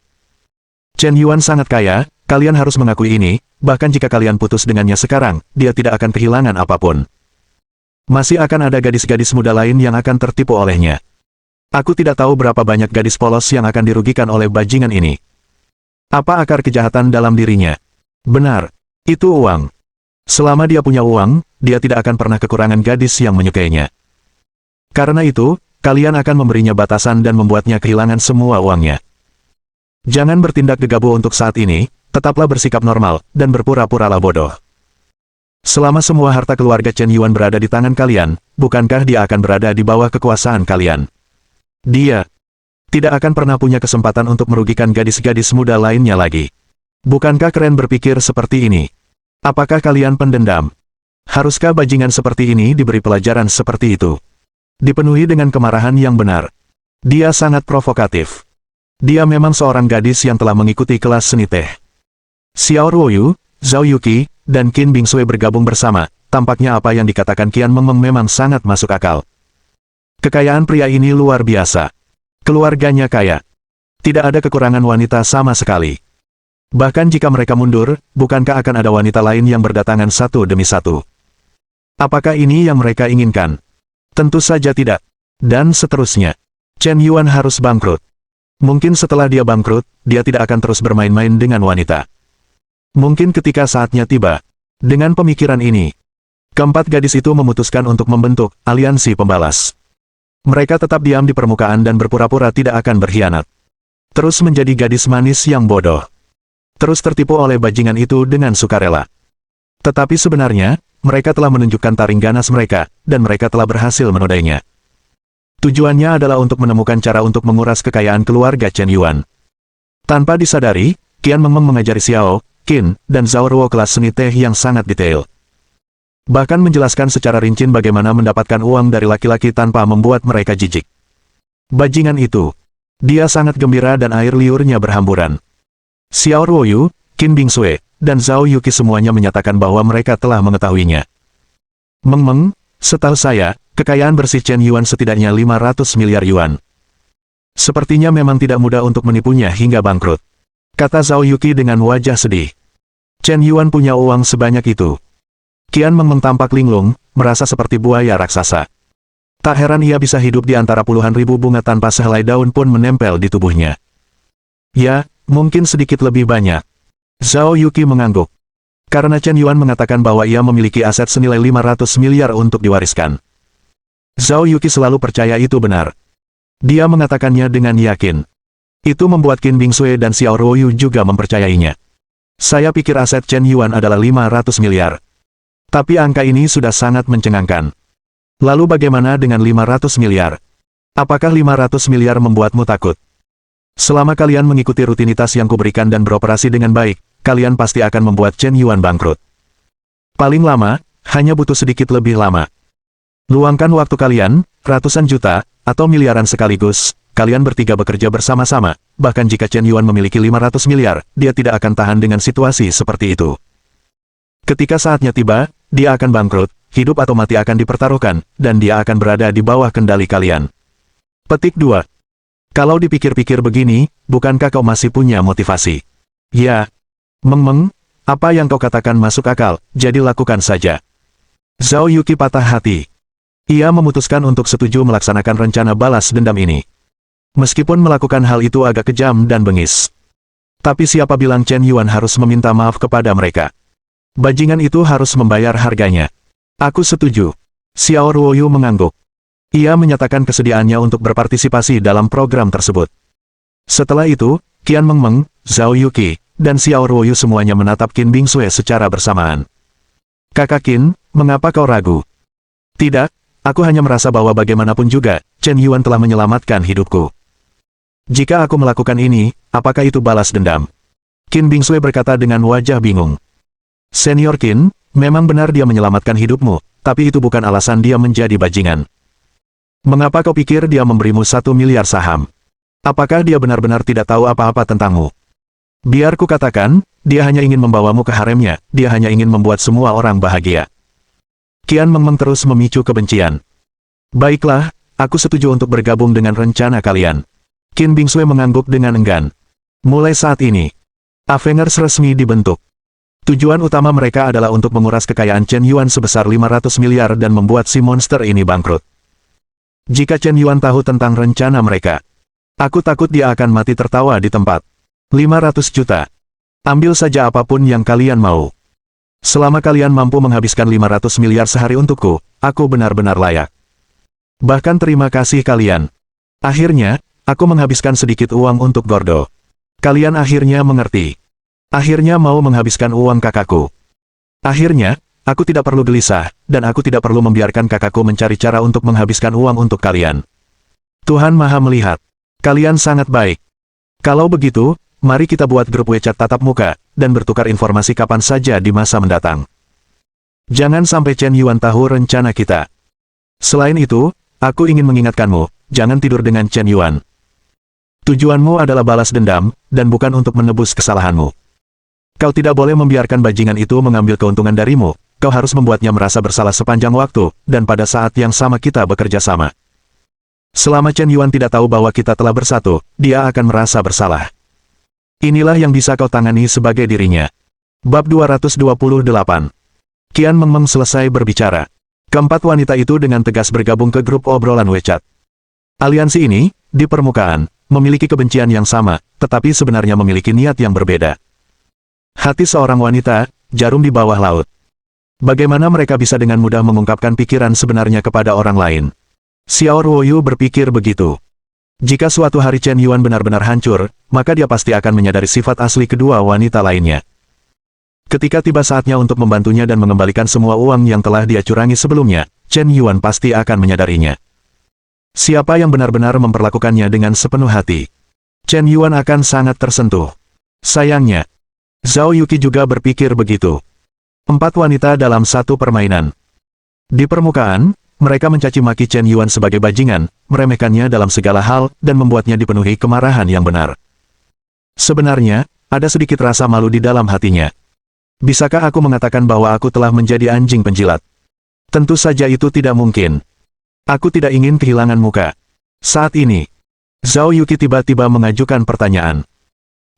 Chen Yuan sangat kaya, kalian harus mengakui ini, bahkan jika kalian putus dengannya sekarang, dia tidak akan kehilangan apapun. Masih akan ada gadis-gadis muda lain yang akan tertipu olehnya. Aku tidak tahu berapa banyak gadis polos yang akan dirugikan oleh bajingan ini. Apa akar kejahatan dalam dirinya? Benar, itu uang. Selama dia punya uang, dia tidak akan pernah kekurangan gadis yang menyukainya. Karena itu, kalian akan memberinya batasan dan membuatnya kehilangan semua uangnya. Jangan bertindak gegabah untuk saat ini, tetaplah bersikap normal, dan berpura-puralah bodoh. Selama semua harta keluarga Chen Yuan berada di tangan kalian, bukankah dia akan berada di bawah kekuasaan kalian? Dia tidak akan pernah punya kesempatan untuk merugikan gadis-gadis muda lainnya lagi. Bukankah keren berpikir seperti ini? Apakah kalian pendendam? Haruskah bajingan seperti ini diberi pelajaran seperti itu? Dipenuhi dengan kemarahan yang benar. Dia sangat provokatif. Dia memang seorang gadis yang telah mengikuti kelas seni teh. Xiao Ruoyu, Zhao Yuqi, dan Qin Bingsui bergabung bersama. Tampaknya apa yang dikatakan Qian Mengmeng memang sangat masuk akal. Kekayaan pria ini luar biasa. Keluarganya kaya. Tidak ada kekurangan wanita sama sekali. Bahkan jika mereka mundur, bukankah akan ada wanita lain yang berdatangan satu demi satu? Apakah ini yang mereka inginkan? Tentu saja tidak. Dan seterusnya. Chen Yuan harus bangkrut. Mungkin setelah dia bangkrut, dia tidak akan terus bermain-main dengan wanita. Mungkin ketika saatnya tiba. Dengan pemikiran ini, keempat gadis itu memutuskan untuk membentuk aliansi pembalas. Mereka tetap diam di permukaan dan berpura-pura tidak akan berkhianat. Terus menjadi gadis manis yang bodoh. Terus tertipu oleh bajingan itu dengan sukarela. Tetapi sebenarnya, mereka telah menunjukkan taring ganas mereka, dan mereka telah berhasil menodainya. Tujuannya adalah untuk menemukan cara untuk menguras kekayaan keluarga Chen Yuan. Tanpa disadari, Qian Mengmeng mengajari Xiao, Qin, dan Zhao Ruo kelas seni teh yang sangat detail. Bahkan menjelaskan secara rinci bagaimana mendapatkan uang dari laki-laki tanpa membuat mereka jijik. Bajingan itu. Dia sangat gembira dan air liurnya berhamburan. Xiao Ruoyu, Qin Bingsui, dan Zhao Yuqi semuanya menyatakan bahwa mereka telah mengetahuinya. Mengmeng, setahu saya, kekayaan bersih Chen Yuan setidaknya 500 miliar yuan. Sepertinya memang tidak mudah untuk menipunya hingga bangkrut. Kata Zhao Yuqi dengan wajah sedih. Chen Yuan punya uang sebanyak itu. Qian Mengmeng tampak linglung, merasa seperti buaya raksasa. Tak heran ia bisa hidup di antara puluhan ribu bunga tanpa sehelai daun pun menempel di tubuhnya. Ya, mungkin sedikit lebih banyak. Zhao Yuqi mengangguk. Karena Chen Yuan mengatakan bahwa ia memiliki aset senilai 500 miliar untuk diwariskan. Zhao Yuqi selalu percaya itu benar. Dia mengatakannya dengan yakin. Itu membuat Qin Bingsui dan Xiao Ruoyu juga mempercayainya. Saya pikir aset Chen Yuan adalah 500 miliar. Tapi angka ini sudah sangat mencengangkan. Lalu bagaimana dengan 500 miliar? Apakah 500 miliar membuatmu takut? Selama kalian mengikuti rutinitas yang kuberikan dan beroperasi dengan baik, kalian pasti akan membuat Chen Yuan bangkrut. Paling lama, hanya butuh sedikit lebih lama. Luangkan waktu kalian, ratusan juta, atau miliaran sekaligus, kalian bertiga bekerja bersama-sama, bahkan jika Chen Yuan memiliki 500 miliar, dia tidak akan tahan dengan situasi seperti itu. Ketika saatnya tiba, dia akan bangkrut, hidup atau mati akan dipertaruhkan, dan dia akan berada di bawah kendali kalian. Petik 2. Kalau dipikir-pikir begini, bukankah kau masih punya motivasi? Ya. Mengmeng, Apa yang kau katakan masuk akal, jadi lakukan saja. Zhao Yuqi patah hati. Ia memutuskan untuk setuju melaksanakan rencana balas dendam ini. Meskipun melakukan hal itu agak kejam dan bengis. Tapi siapa bilang Chen Yuan harus meminta maaf kepada mereka? Bajingan itu harus membayar harganya. Aku setuju. Xiao Ruoyu mengangguk. Ia menyatakan kesediaannya untuk berpartisipasi dalam program tersebut. Setelah itu, Qian Mengmeng, Zhao Yuqi, dan Xiao Ruoyu semuanya menatap Qin Bingsui secara bersamaan. Kakak Qin, mengapa kau ragu? Tidak, aku hanya merasa bahwa bagaimanapun juga, Chen Yuan telah menyelamatkan hidupku. Jika aku melakukan ini, apakah itu balas dendam? Qin Bingsui berkata dengan wajah bingung. Senior Qin, memang benar dia menyelamatkan hidupmu, tapi itu bukan alasan dia menjadi bajingan. Mengapa kau pikir dia memberimu 1 miliar saham? Apakah dia benar-benar tidak tahu apa-apa tentangmu? Biar ku katakan, dia hanya ingin membawamu ke haremnya, dia hanya ingin membuat semua orang bahagia. Qian Mengmeng terus memicu kebencian. Baiklah, aku setuju untuk bergabung dengan rencana kalian. Qin Bingsui mengangguk dengan enggan. Mulai saat ini, Avengers resmi dibentuk. Tujuan utama mereka adalah untuk menguras kekayaan Chen Yuan sebesar 500 miliar dan membuat si monster ini bangkrut. Jika Chen Yuan tahu tentang rencana mereka, aku takut dia akan mati tertawa di tempat. 500 juta. Ambil saja apapun yang kalian mau. Selama kalian mampu menghabiskan 500 miliar sehari untukku, aku benar-benar layak. Bahkan terima kasih kalian. Akhirnya, aku menghabiskan sedikit uang untuk Gordo. Kalian akhirnya mengerti. Akhirnya mau menghabiskan uang kakakku. Akhirnya, aku tidak perlu gelisah, dan aku tidak perlu membiarkan kakakku mencari cara untuk menghabiskan uang untuk kalian. Tuhan Maha melihat. Kalian sangat baik. Kalau begitu, mari kita buat grup WeChat tatap muka, dan bertukar informasi kapan saja di masa mendatang. Jangan sampai Chen Yuan tahu rencana kita. Selain itu, aku ingin mengingatkanmu, jangan tidur dengan Chen Yuan. Tujuanmu adalah balas dendam, dan bukan untuk menebus kesalahanmu. Kau tidak boleh membiarkan bajingan itu mengambil keuntungan darimu, kau harus membuatnya merasa bersalah sepanjang waktu, dan pada saat yang sama kita bekerja sama. Selama Chen Yuan tidak tahu bahwa kita telah bersatu, dia akan merasa bersalah. Inilah yang bisa kau tangani sebagai dirinya. Bab 228. Qian Mengmeng selesai berbicara. Keempat wanita itu dengan tegas bergabung ke grup obrolan WeChat. Aliansi ini, di permukaan, memiliki kebencian yang sama, tetapi sebenarnya memiliki niat yang berbeda. Hati seorang wanita, jarum di bawah laut. Bagaimana mereka bisa dengan mudah mengungkapkan pikiran sebenarnya kepada orang lain? Xiao Ruoyu berpikir begitu. Jika suatu hari Chen Yuan benar-benar hancur, maka dia pasti akan menyadari sifat asli kedua wanita lainnya. Ketika tiba saatnya untuk membantunya dan mengembalikan semua uang yang telah dia curangi sebelumnya, Chen Yuan pasti akan menyadarinya. Siapa yang benar-benar memperlakukannya dengan sepenuh hati? Chen Yuan akan sangat tersentuh. Sayangnya, Zhao Yuqi juga berpikir begitu. 4 wanita dalam satu permainan. Di permukaan, mereka mencaci maki Chen Yuan sebagai bajingan, meremehkannya dalam segala hal, dan membuatnya dipenuhi kemarahan yang benar. Sebenarnya, ada sedikit rasa malu di dalam hatinya. Bisakah aku mengatakan bahwa aku telah menjadi anjing penjilat? Tentu saja itu tidak mungkin. Aku tidak ingin kehilangan muka. Saat ini, Zhao Yuqi tiba-tiba mengajukan pertanyaan.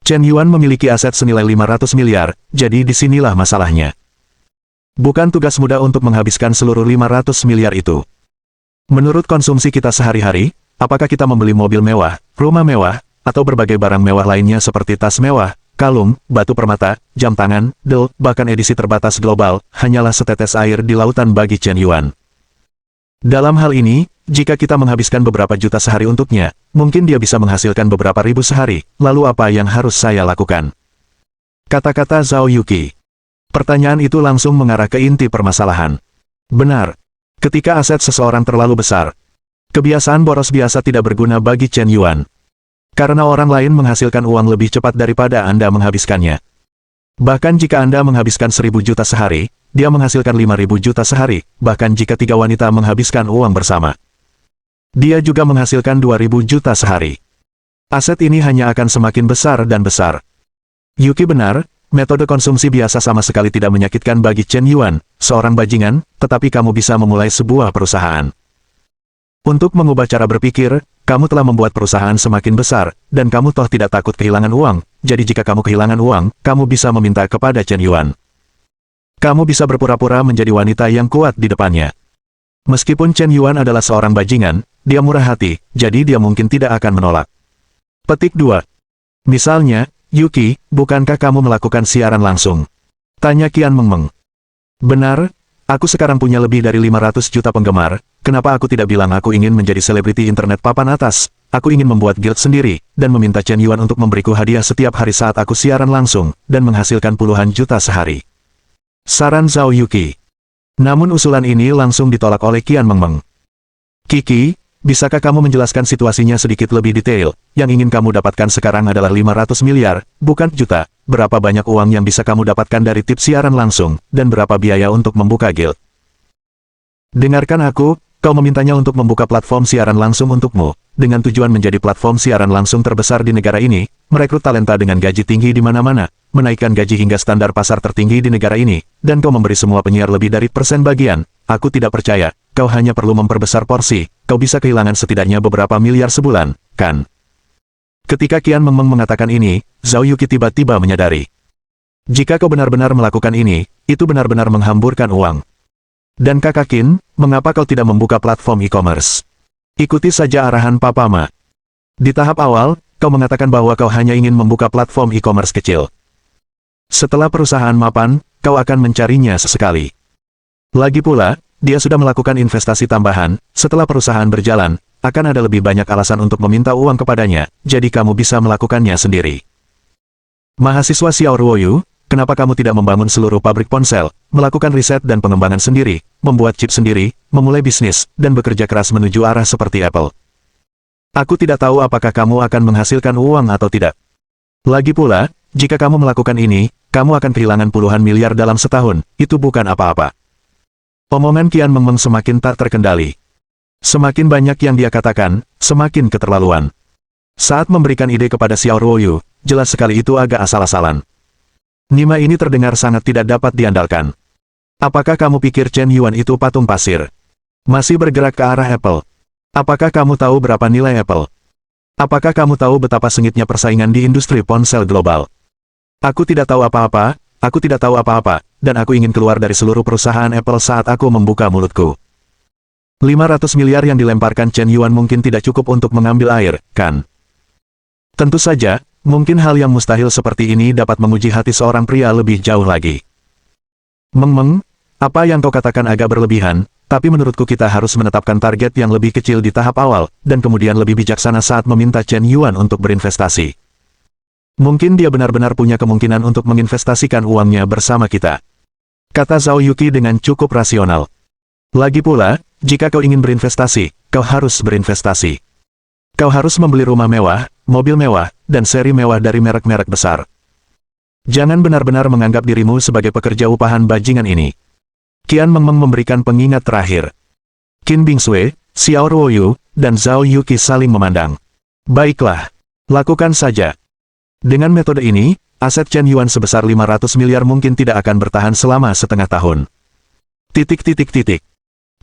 Chen Yuan memiliki aset senilai 500 miliar, jadi disinilah masalahnya. Bukan tugas mudah untuk menghabiskan seluruh 500 miliar itu. Menurut konsumsi kita sehari-hari, apakah kita membeli mobil mewah, rumah mewah, atau berbagai barang mewah lainnya seperti tas mewah, kalung, batu permata, jam tangan, bahkan edisi terbatas global, hanyalah setetes air di lautan bagi Chen Yuan. Dalam hal ini, jika kita menghabiskan beberapa juta sehari untuknya, mungkin dia bisa menghasilkan beberapa ribu sehari, lalu apa yang harus saya lakukan? Kata-kata Zhao Yuqi. Pertanyaan itu langsung mengarah ke inti permasalahan. Benar. Ketika aset seseorang terlalu besar, kebiasaan boros biasa tidak berguna bagi Chen Yuan. Karena orang lain menghasilkan uang lebih cepat daripada Anda menghabiskannya. Bahkan jika Anda menghabiskan 1.000 juta sehari, dia menghasilkan 5.000 juta sehari, bahkan jika 3 wanita menghabiskan uang bersama. Dia juga menghasilkan 2.000 juta sehari. Aset ini hanya akan semakin besar dan besar. Yuki benar. Metode konsumsi biasa sama sekali tidak menyakitkan bagi Chen Yuan, seorang bajingan, tetapi kamu bisa memulai sebuah perusahaan. Untuk mengubah cara berpikir, kamu telah membuat perusahaan semakin besar, dan kamu toh tidak takut kehilangan uang, jadi jika kamu kehilangan uang, kamu bisa meminta kepada Chen Yuan. Kamu bisa berpura-pura menjadi wanita yang kuat di depannya. Meskipun Chen Yuan adalah seorang bajingan, dia murah hati, jadi dia mungkin tidak akan menolak. Petik 2. Misalnya, Yuki, bukankah kamu melakukan siaran langsung? Tanya Qian Mengmeng. Benar, aku sekarang punya lebih dari 500 juta penggemar, kenapa aku tidak bilang aku ingin menjadi selebriti internet papan atas? Aku ingin membuat guild sendiri, dan meminta Chen Yuan untuk memberiku hadiah setiap hari saat aku siaran langsung, dan menghasilkan puluhan juta sehari. Saran Zhao Yuki. Namun usulan ini langsung ditolak oleh Qian Mengmeng. Kiki, bisakah kamu menjelaskan situasinya sedikit lebih detail? Yang ingin kamu dapatkan sekarang adalah 500 miliar, bukan juta. Berapa banyak uang yang bisa kamu dapatkan dari tips siaran langsung, dan berapa biaya untuk membuka guild? Dengarkan aku, kau memintanya untuk membuka platform siaran langsung untukmu, dengan tujuan menjadi platform siaran langsung terbesar di negara ini, merekrut talenta dengan gaji tinggi di mana-mana, menaikkan gaji hingga standar pasar tertinggi di negara ini, dan kau memberi semua penyiar lebih dari persen bagian. Aku tidak percaya, kau hanya perlu memperbesar porsi, kau bisa kehilangan setidaknya beberapa miliar sebulan, kan? Ketika Qian Mengmeng mengatakan ini, Zhao Yuki tiba-tiba menyadari. Jika kau benar-benar melakukan ini, itu benar-benar menghamburkan uang. Dan kakak Qin, mengapa kau tidak membuka platform e-commerce? Ikuti saja arahan Papa Ma. Di tahap awal, kau mengatakan bahwa kau hanya ingin membuka platform e-commerce kecil. Setelah perusahaan mapan, kau akan mencarinya sesekali. Lagi pula, dia sudah melakukan investasi tambahan, setelah perusahaan berjalan, akan ada lebih banyak alasan untuk meminta uang kepadanya, jadi kamu bisa melakukannya sendiri. Mahasiswa Xiao Ruoyu, kenapa kamu tidak membangun seluruh pabrik ponsel, melakukan riset dan pengembangan sendiri, membuat chip sendiri, memulai bisnis, dan bekerja keras menuju arah seperti Apple? Aku tidak tahu apakah kamu akan menghasilkan uang atau tidak. Lagi pula, jika kamu melakukan ini, kamu akan kehilangan puluhan miliar dalam setahun, itu bukan apa-apa. Omongan Qian Mengmeng semakin tak terkendali. Semakin banyak yang dia katakan, semakin keterlaluan. Saat memberikan ide kepada Xiao Ruoyu, jelas sekali itu agak asal-asalan. Nima ini terdengar sangat tidak dapat diandalkan. Apakah kamu pikir Chen Yuan itu patung pasir? Masih bergerak ke arah Apple. Apakah kamu tahu berapa nilai Apple? Apakah kamu tahu betapa sengitnya persaingan di industri ponsel global? Aku tidak tahu apa-apa, dan aku ingin keluar dari seluruh perusahaan Apple saat aku membuka mulutku. 500 miliar yang dilemparkan Chen Yuan mungkin tidak cukup untuk mengambil air, kan? Tentu saja, mungkin hal yang mustahil seperti ini dapat menguji hati seorang pria lebih jauh lagi. Mengmeng, apa yang kau katakan agak berlebihan, tapi menurutku kita harus menetapkan target yang lebih kecil di tahap awal, dan kemudian lebih bijaksana saat meminta Chen Yuan untuk berinvestasi. Mungkin dia benar-benar punya kemungkinan untuk menginvestasikan uangnya bersama kita. Kata Zhao Yuki dengan cukup rasional. Lagi pula, jika kau ingin berinvestasi, kau harus berinvestasi. Kau harus membeli rumah mewah, mobil mewah, dan seri mewah dari merek-merek besar. Jangan benar-benar menganggap dirimu sebagai pekerja upahan bajingan ini. Qian Mengmeng memberikan pengingat terakhir. Qin Bingsui, Xiao Ruoyu, dan Zhao Yuki saling memandang. Baiklah, lakukan saja. Dengan metode ini, aset Chen Yuan sebesar 500 miliar mungkin tidak akan bertahan selama setengah tahun.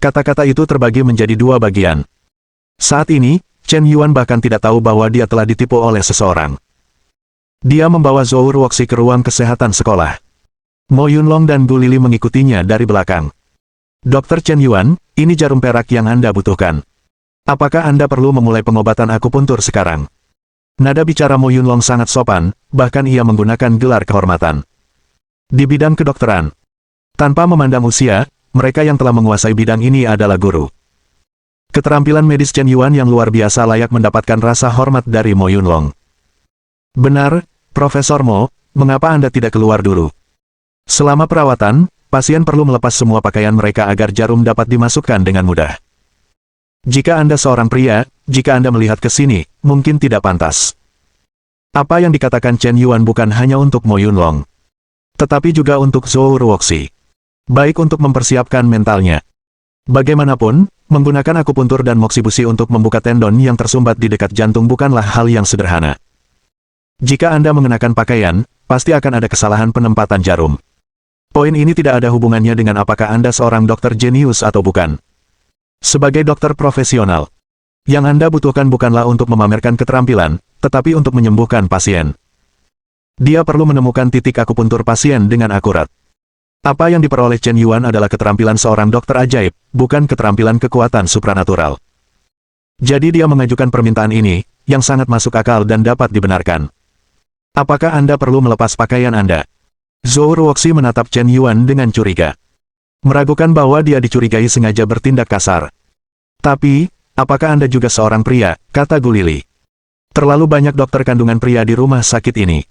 Kata-kata itu terbagi menjadi dua bagian. Saat ini, Chen Yuan bahkan tidak tahu bahwa dia telah ditipu oleh seseorang. Dia membawa Zhou Ruoxi ke ruang kesehatan sekolah. Mo Yunlong dan Gu Lili mengikutinya dari belakang. Dr. Chen Yuan, ini jarum perak yang Anda butuhkan. Apakah Anda perlu memulai pengobatan akupuntur sekarang? Nada bicara Mo Yunlong sangat sopan, bahkan ia menggunakan gelar kehormatan. Di bidang kedokteran, tanpa memandang usia, mereka yang telah menguasai bidang ini adalah guru. Keterampilan medis Chen Yuan yang luar biasa layak mendapatkan rasa hormat dari Mo Yunlong. Benar, Profesor Mo, mengapa Anda tidak keluar dulu? Selama perawatan, pasien perlu melepas semua pakaian mereka agar jarum dapat dimasukkan dengan mudah. Jika Anda seorang pria, jika Anda melihat ke sini, mungkin tidak pantas. Apa yang dikatakan Chen Yuan bukan hanya untuk Mo Yunlong, tetapi juga untuk Zhou Ruoxi. Baik untuk mempersiapkan mentalnya. Bagaimanapun, menggunakan akupuntur dan moksibusi untuk membuka tendon yang tersumbat di dekat jantung bukanlah hal yang sederhana. Jika Anda mengenakan pakaian, pasti akan ada kesalahan penempatan jarum. Poin ini tidak ada hubungannya dengan apakah Anda seorang dokter jenius atau bukan. Sebagai dokter profesional, yang Anda butuhkan bukanlah untuk memamerkan keterampilan, tetapi untuk menyembuhkan pasien. Dia perlu menemukan titik akupuntur pasien dengan akurat. Apa yang diperoleh Chen Yuan adalah keterampilan seorang dokter ajaib, bukan keterampilan kekuatan supranatural. Jadi dia mengajukan permintaan ini, yang sangat masuk akal dan dapat dibenarkan. Apakah Anda perlu melepas pakaian Anda? Zhou Ruoxi menatap Chen Yuan dengan curiga. Meragukan bahwa dia dicurigai sengaja bertindak kasar. Tapi, apakah Anda juga seorang pria, kata Gu Lili. Terlalu banyak dokter kandungan pria di rumah sakit ini.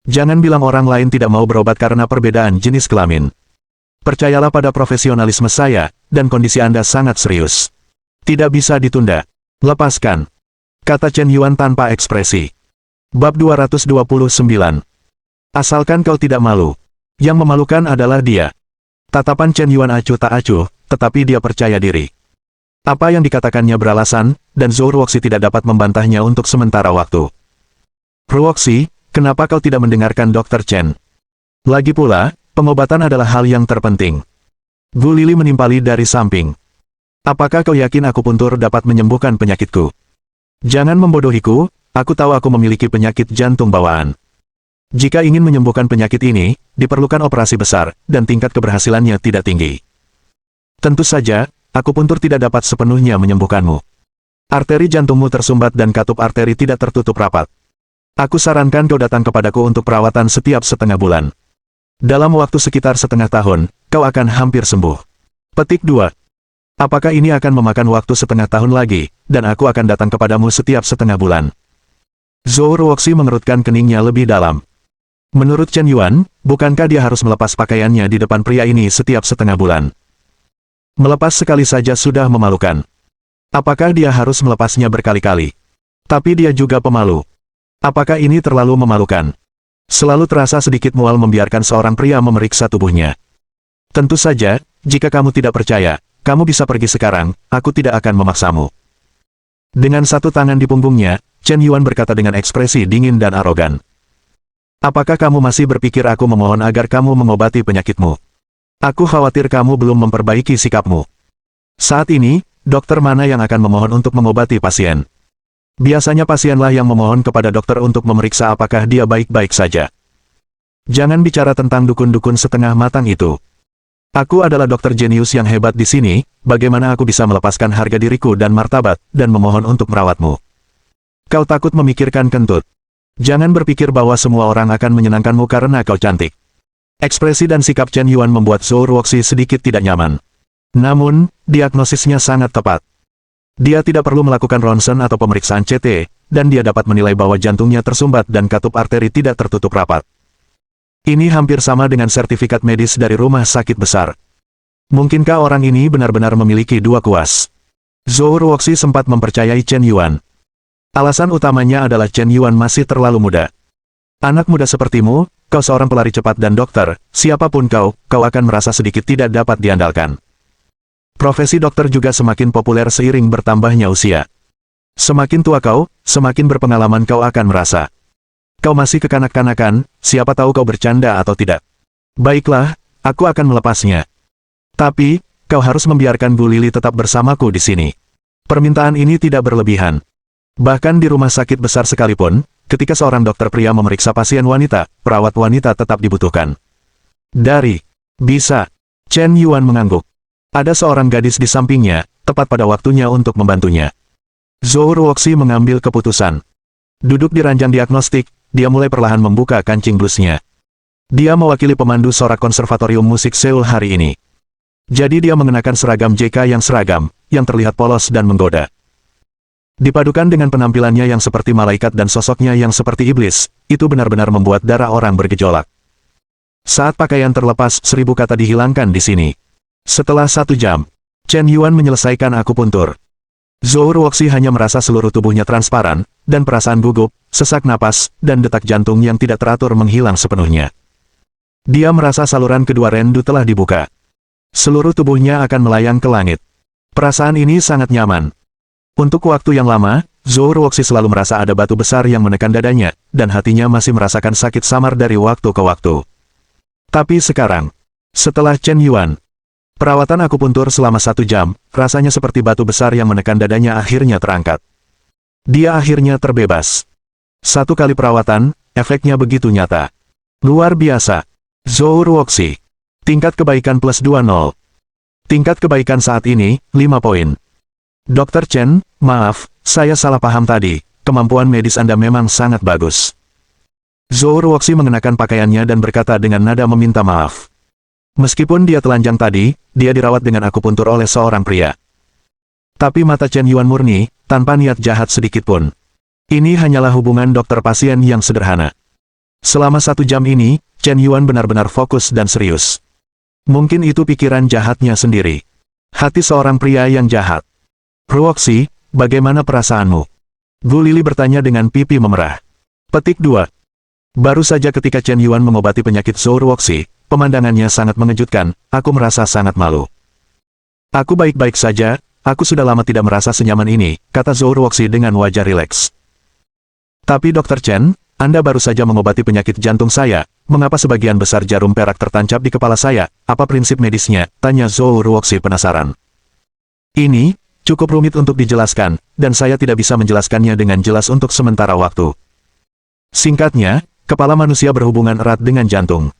Jangan bilang orang lain tidak mau berobat karena perbedaan jenis kelamin. Percayalah pada profesionalisme saya, dan kondisi Anda sangat serius. Tidak bisa ditunda. Lepaskan, kata Chen Yuan tanpa ekspresi. Bab 229. Asalkan kau tidak malu. Yang memalukan adalah dia. Tatapan Chen Yuan acuh tak acuh, tetapi dia percaya diri. Apa yang dikatakannya beralasan, dan Zhou Ruoxi tidak dapat membantahnya untuk sementara waktu. Ruoxi, kenapa kau tidak mendengarkan Dr. Chen? Lagi pula, pengobatan adalah hal yang terpenting. Gu Lili menimpali dari samping. Apakah kau yakin akupuntur dapat menyembuhkan penyakitku? Jangan membodohiku, aku tahu aku memiliki penyakit jantung bawaan. Jika ingin menyembuhkan penyakit ini, diperlukan operasi besar, dan tingkat keberhasilannya tidak tinggi. Tentu saja, akupuntur tidak dapat sepenuhnya menyembuhkanmu. Arteri jantungmu tersumbat dan katup arteri tidak tertutup rapat. Aku sarankan kau datang kepadaku untuk perawatan setiap setengah bulan. Dalam waktu sekitar setengah tahun, kau akan hampir sembuh. Petik 2. Apakah ini akan memakan waktu setengah tahun lagi, dan aku akan datang kepadamu setiap setengah bulan? Zhou Ruoxi mengerutkan keningnya lebih dalam. Menurut Chen Yuan, bukankah dia harus melepas pakaiannya di depan pria ini setiap setengah bulan? Melepas sekali saja sudah memalukan. Apakah dia harus melepasnya berkali-kali? Tapi dia juga pemalu. Apakah ini terlalu memalukan? Selalu terasa sedikit mual membiarkan seorang pria memeriksa tubuhnya. Tentu saja, jika kamu tidak percaya, kamu bisa pergi sekarang, aku tidak akan memaksamu. Dengan satu tangan di punggungnya, Chen Yuan berkata dengan ekspresi dingin dan arogan. Apakah kamu masih berpikir aku memohon agar kamu mengobati penyakitmu? Aku khawatir kamu belum memperbaiki sikapmu. Saat ini, dokter mana yang akan memohon untuk mengobati pasien? Biasanya pasienlah yang memohon kepada dokter untuk memeriksa apakah dia baik-baik saja. Jangan bicara tentang dukun-dukun setengah matang itu. Aku adalah dokter jenius yang hebat di sini, bagaimana aku bisa melepaskan harga diriku dan martabat, dan memohon untuk merawatmu? Kau takut memikirkan kentut. Jangan berpikir bahwa semua orang akan menyenangkanmu karena kau cantik. Ekspresi dan sikap Chen Yuan membuat Zhou Ruoxi sedikit tidak nyaman. Namun, diagnosisnya sangat tepat. Dia tidak perlu melakukan ronsen atau pemeriksaan CT, dan dia dapat menilai bahwa jantungnya tersumbat dan katup arteri tidak tertutup rapat. Ini hampir sama dengan sertifikat medis dari rumah sakit besar. Mungkinkah orang ini benar-benar memiliki dua kuas? Zhou Ruoxi sempat mempercayai Chen Yuan. Alasan utamanya adalah Chen Yuan masih terlalu muda. Anak muda sepertimu, kau seorang pelari cepat dan dokter, siapapun kau akan merasa sedikit tidak dapat diandalkan. Profesi dokter juga semakin populer seiring bertambahnya usia. Semakin tua kau, semakin berpengalaman kau akan merasa. Kau masih kekanak-kanakan, siapa tahu kau bercanda atau tidak. Baiklah, aku akan melepasnya. Tapi, kau harus membiarkan Gu Lili tetap bersamaku di sini. Permintaan ini tidak berlebihan. Bahkan di rumah sakit besar sekalipun, ketika seorang dokter pria memeriksa pasien wanita, perawat wanita tetap dibutuhkan. Bisa. Chen Yuan mengangguk. Ada seorang gadis di sampingnya, tepat pada waktunya untuk membantunya. Zhou Ruoxi mengambil keputusan. Duduk di ranjang diagnostik, dia mulai perlahan membuka kancing blusnya. Dia mewakili pemandu sorak konservatorium musik Seoul hari ini. Jadi dia mengenakan seragam JK yang seragam, yang terlihat polos dan menggoda. Dipadukan dengan penampilannya yang seperti malaikat dan sosoknya yang seperti iblis, itu benar-benar membuat darah orang bergejolak. Saat pakaian terlepas, 1000 kata dihilangkan di sini. Setelah 1 jam, Chen Yuan menyelesaikan akupuntur. Zhou Ruoxi hanya merasa seluruh tubuhnya transparan, dan perasaan gugup, sesak napas, dan detak jantung yang tidak teratur menghilang sepenuhnya. Dia merasa saluran kedua rendu telah dibuka. Seluruh tubuhnya akan melayang ke langit. Perasaan ini sangat nyaman. Untuk waktu yang lama, Zhou Ruoxi selalu merasa ada batu besar yang menekan dadanya, dan hatinya masih merasakan sakit samar dari waktu ke waktu. Tapi sekarang, setelah Chen Yuan, perawatan akupuntur selama 1 jam, rasanya seperti batu besar yang menekan dadanya akhirnya terangkat. Dia akhirnya terbebas. 1 kali perawatan, efeknya begitu nyata. Luar biasa. Zhou Ruoxi. Tingkat kebaikan plus 20. Tingkat kebaikan saat ini, 5 poin. Dr. Chen, maaf, saya salah paham tadi. Kemampuan medis Anda memang sangat bagus. Zhou Ruoxi mengenakan pakaiannya dan berkata dengan nada meminta maaf. Meskipun dia telanjang tadi, dia dirawat dengan akupuntur oleh seorang pria. Tapi mata Chen Yuan murni, tanpa niat jahat sedikit pun. Ini hanyalah hubungan dokter-pasien yang sederhana. Selama 1 jam ini, Chen Yuan benar-benar fokus dan serius. Mungkin itu pikiran jahatnya sendiri. Hati seorang pria yang jahat. Ruoxi, bagaimana perasaanmu? Gu Lili bertanya dengan pipi memerah. Petik 2. Baru saja ketika Chen Yuan mengobati penyakit Zhou Ruoxi, pemandangannya sangat mengejutkan, aku merasa sangat malu. Aku baik-baik saja, aku sudah lama tidak merasa senyaman ini, kata Zhou Ruoxi dengan wajah rileks. Tapi Dr. Chen, Anda baru saja mengobati penyakit jantung saya, mengapa sebagian besar jarum perak tertancap di kepala saya, apa prinsip medisnya, tanya Zhou Ruoxi penasaran. Ini, cukup rumit untuk dijelaskan, dan saya tidak bisa menjelaskannya dengan jelas untuk sementara waktu. Singkatnya, kepala manusia berhubungan erat dengan jantung.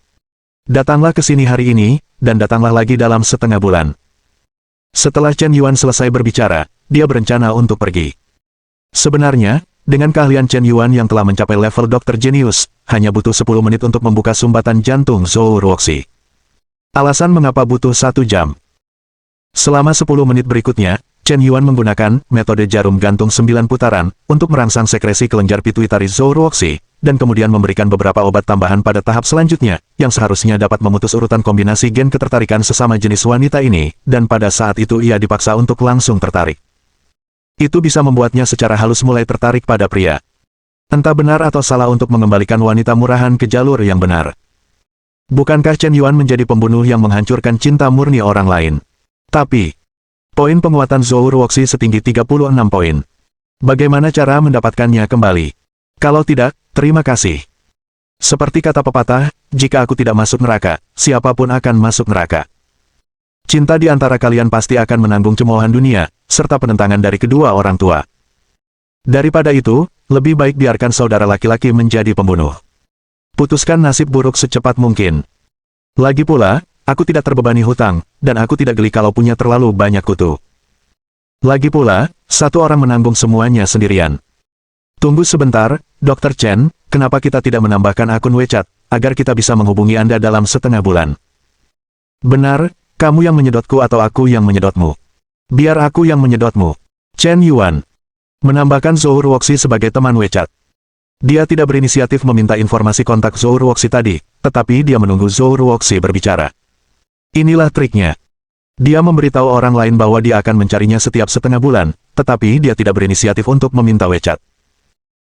Datanglah ke sini hari ini, dan datanglah lagi dalam setengah bulan. Setelah Chen Yuan selesai berbicara, dia berencana untuk pergi. Sebenarnya, dengan keahlian Chen Yuan yang telah mencapai level dokter jenius, hanya butuh 10 menit untuk membuka sumbatan jantung Zhou Ruoxi. Alasan mengapa butuh 1 jam. Selama 10 menit berikutnya, Chen Yuan menggunakan metode jarum gantung 9 putaran untuk merangsang sekresi kelenjar pituitari Zhou Ruoxi, dan kemudian memberikan beberapa obat tambahan pada tahap selanjutnya, yang seharusnya dapat memutus urutan kombinasi gen ketertarikan sesama jenis wanita ini, dan pada saat itu ia dipaksa untuk langsung tertarik. Itu bisa membuatnya secara halus mulai tertarik pada pria. Entah benar atau salah untuk mengembalikan wanita murahan ke jalur yang benar. Bukankah Chen Yuan menjadi pembunuh yang menghancurkan cinta murni orang lain? Tapi, poin penguatan Zhou Ruoxi setinggi 36 poin. Bagaimana cara mendapatkannya kembali? Kalau tidak, terima kasih. Seperti kata pepatah, jika aku tidak masuk neraka, siapapun akan masuk neraka. Cinta di antara kalian pasti akan menanggung cemoohan dunia, serta penentangan dari kedua orang tua. Daripada itu, lebih baik biarkan saudara laki-laki menjadi pembunuh. Putuskan nasib buruk secepat mungkin. Lagi pula, aku tidak terbebani hutang, dan aku tidak geli kalau punya terlalu banyak kutu. Lagi pula, satu orang menanggung semuanya sendirian. Tunggu sebentar, Dr. Chen, kenapa kita tidak menambahkan akun WeChat, agar kita bisa menghubungi Anda dalam setengah bulan? Benar, kamu yang menyedotku atau aku yang menyedotmu? Biar aku yang menyedotmu. Chen Yuan menambahkan Zhou Ruoxi sebagai teman WeChat. Dia tidak berinisiatif meminta informasi kontak Zhou Ruoxi tadi, tetapi dia menunggu Zhou Ruoxi berbicara. Inilah triknya. Dia memberitahu orang lain bahwa dia akan mencarinya setiap setengah bulan, tetapi dia tidak berinisiatif untuk meminta WeChat.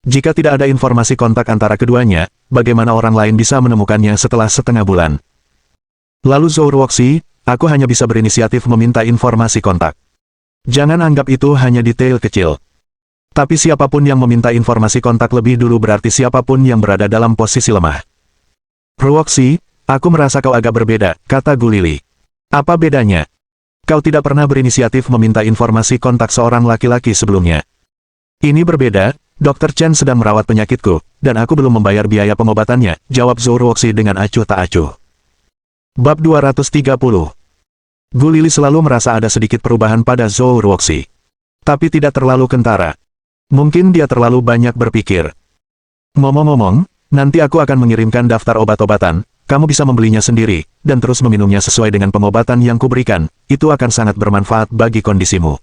Jika tidak ada informasi kontak antara keduanya, bagaimana orang lain bisa menemukannya setelah setengah bulan? Lalu Zhou Ruoxi, aku hanya bisa berinisiatif meminta informasi kontak. Jangan anggap itu hanya detail kecil. Tapi siapapun yang meminta informasi kontak lebih dulu berarti siapapun yang berada dalam posisi lemah. Ruoxi, aku merasa kau agak berbeda, kata Gu Lili. Apa bedanya? Kau tidak pernah berinisiatif meminta informasi kontak seorang laki-laki sebelumnya. Ini berbeda, Dr. Chen sedang merawat penyakitku, dan aku belum membayar biaya pengobatannya, jawab Zhou Ruoxi dengan acuh tak acuh. Bab 230. Gu Lili selalu merasa ada sedikit perubahan pada Zhou Ruoxi. Tapi tidak terlalu kentara. Mungkin dia terlalu banyak berpikir. Ngomong-ngomong, nanti aku akan mengirimkan daftar obat-obatan, kamu bisa membelinya sendiri, dan terus meminumnya sesuai dengan pengobatan yang kuberikan, itu akan sangat bermanfaat bagi kondisimu.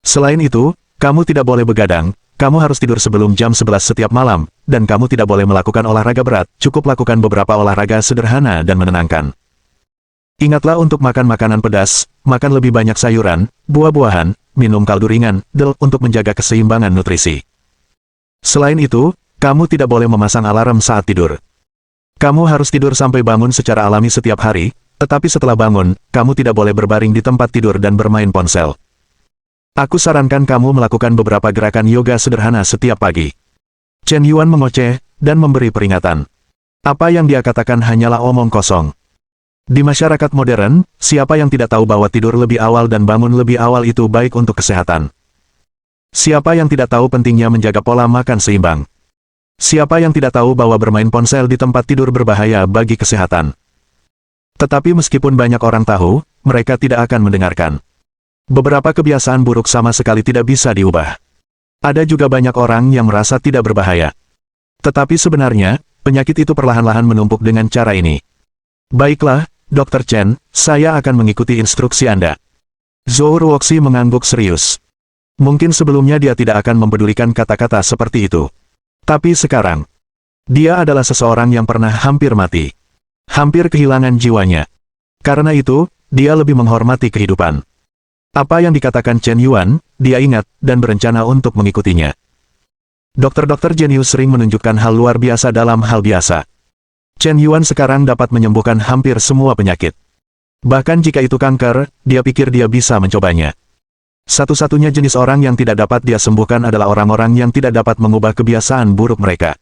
Selain itu, kamu tidak boleh begadang, kamu harus tidur sebelum jam 11 setiap malam, dan kamu tidak boleh melakukan olahraga berat, cukup lakukan beberapa olahraga sederhana dan menenangkan. Ingatlah untuk makan makanan pedas, makan lebih banyak sayuran, buah-buahan, minum kaldu ringan, untuk menjaga keseimbangan nutrisi. Selain itu, kamu tidak boleh memasang alarm saat tidur. Kamu harus tidur sampai bangun secara alami setiap hari, tetapi setelah bangun, kamu tidak boleh berbaring di tempat tidur dan bermain ponsel. Aku sarankan kamu melakukan beberapa gerakan yoga sederhana setiap pagi. Chen Yuan mengoceh, dan memberi peringatan. Apa yang dia katakan hanyalah omong kosong. Di masyarakat modern, siapa yang tidak tahu bahwa tidur lebih awal dan bangun lebih awal itu baik untuk kesehatan? Siapa yang tidak tahu pentingnya menjaga pola makan seimbang? Siapa yang tidak tahu bahwa bermain ponsel di tempat tidur berbahaya bagi kesehatan? Tetapi meskipun banyak orang tahu, mereka tidak akan mendengarkan. Beberapa kebiasaan buruk sama sekali tidak bisa diubah. Ada juga banyak orang yang merasa tidak berbahaya. Tetapi sebenarnya, penyakit itu perlahan-lahan menumpuk dengan cara ini. Baiklah, Dr. Chen, saya akan mengikuti instruksi Anda. Zhou Ruoxi mengangguk serius. Mungkin sebelumnya dia tidak akan mempedulikan kata-kata seperti itu. Tapi sekarang, dia adalah seseorang yang pernah hampir mati. Hampir kehilangan jiwanya. Karena itu, dia lebih menghormati kehidupan. Apa yang dikatakan Chen Yuan, dia ingat, dan berencana untuk mengikutinya. Dokter-dokter jenius sering menunjukkan hal luar biasa dalam hal biasa. Chen Yuan sekarang dapat menyembuhkan hampir semua penyakit. Bahkan jika itu kanker, dia pikir dia bisa mencobanya. Satu-satunya jenis orang yang tidak dapat dia sembuhkan adalah orang-orang yang tidak dapat mengubah kebiasaan buruk mereka.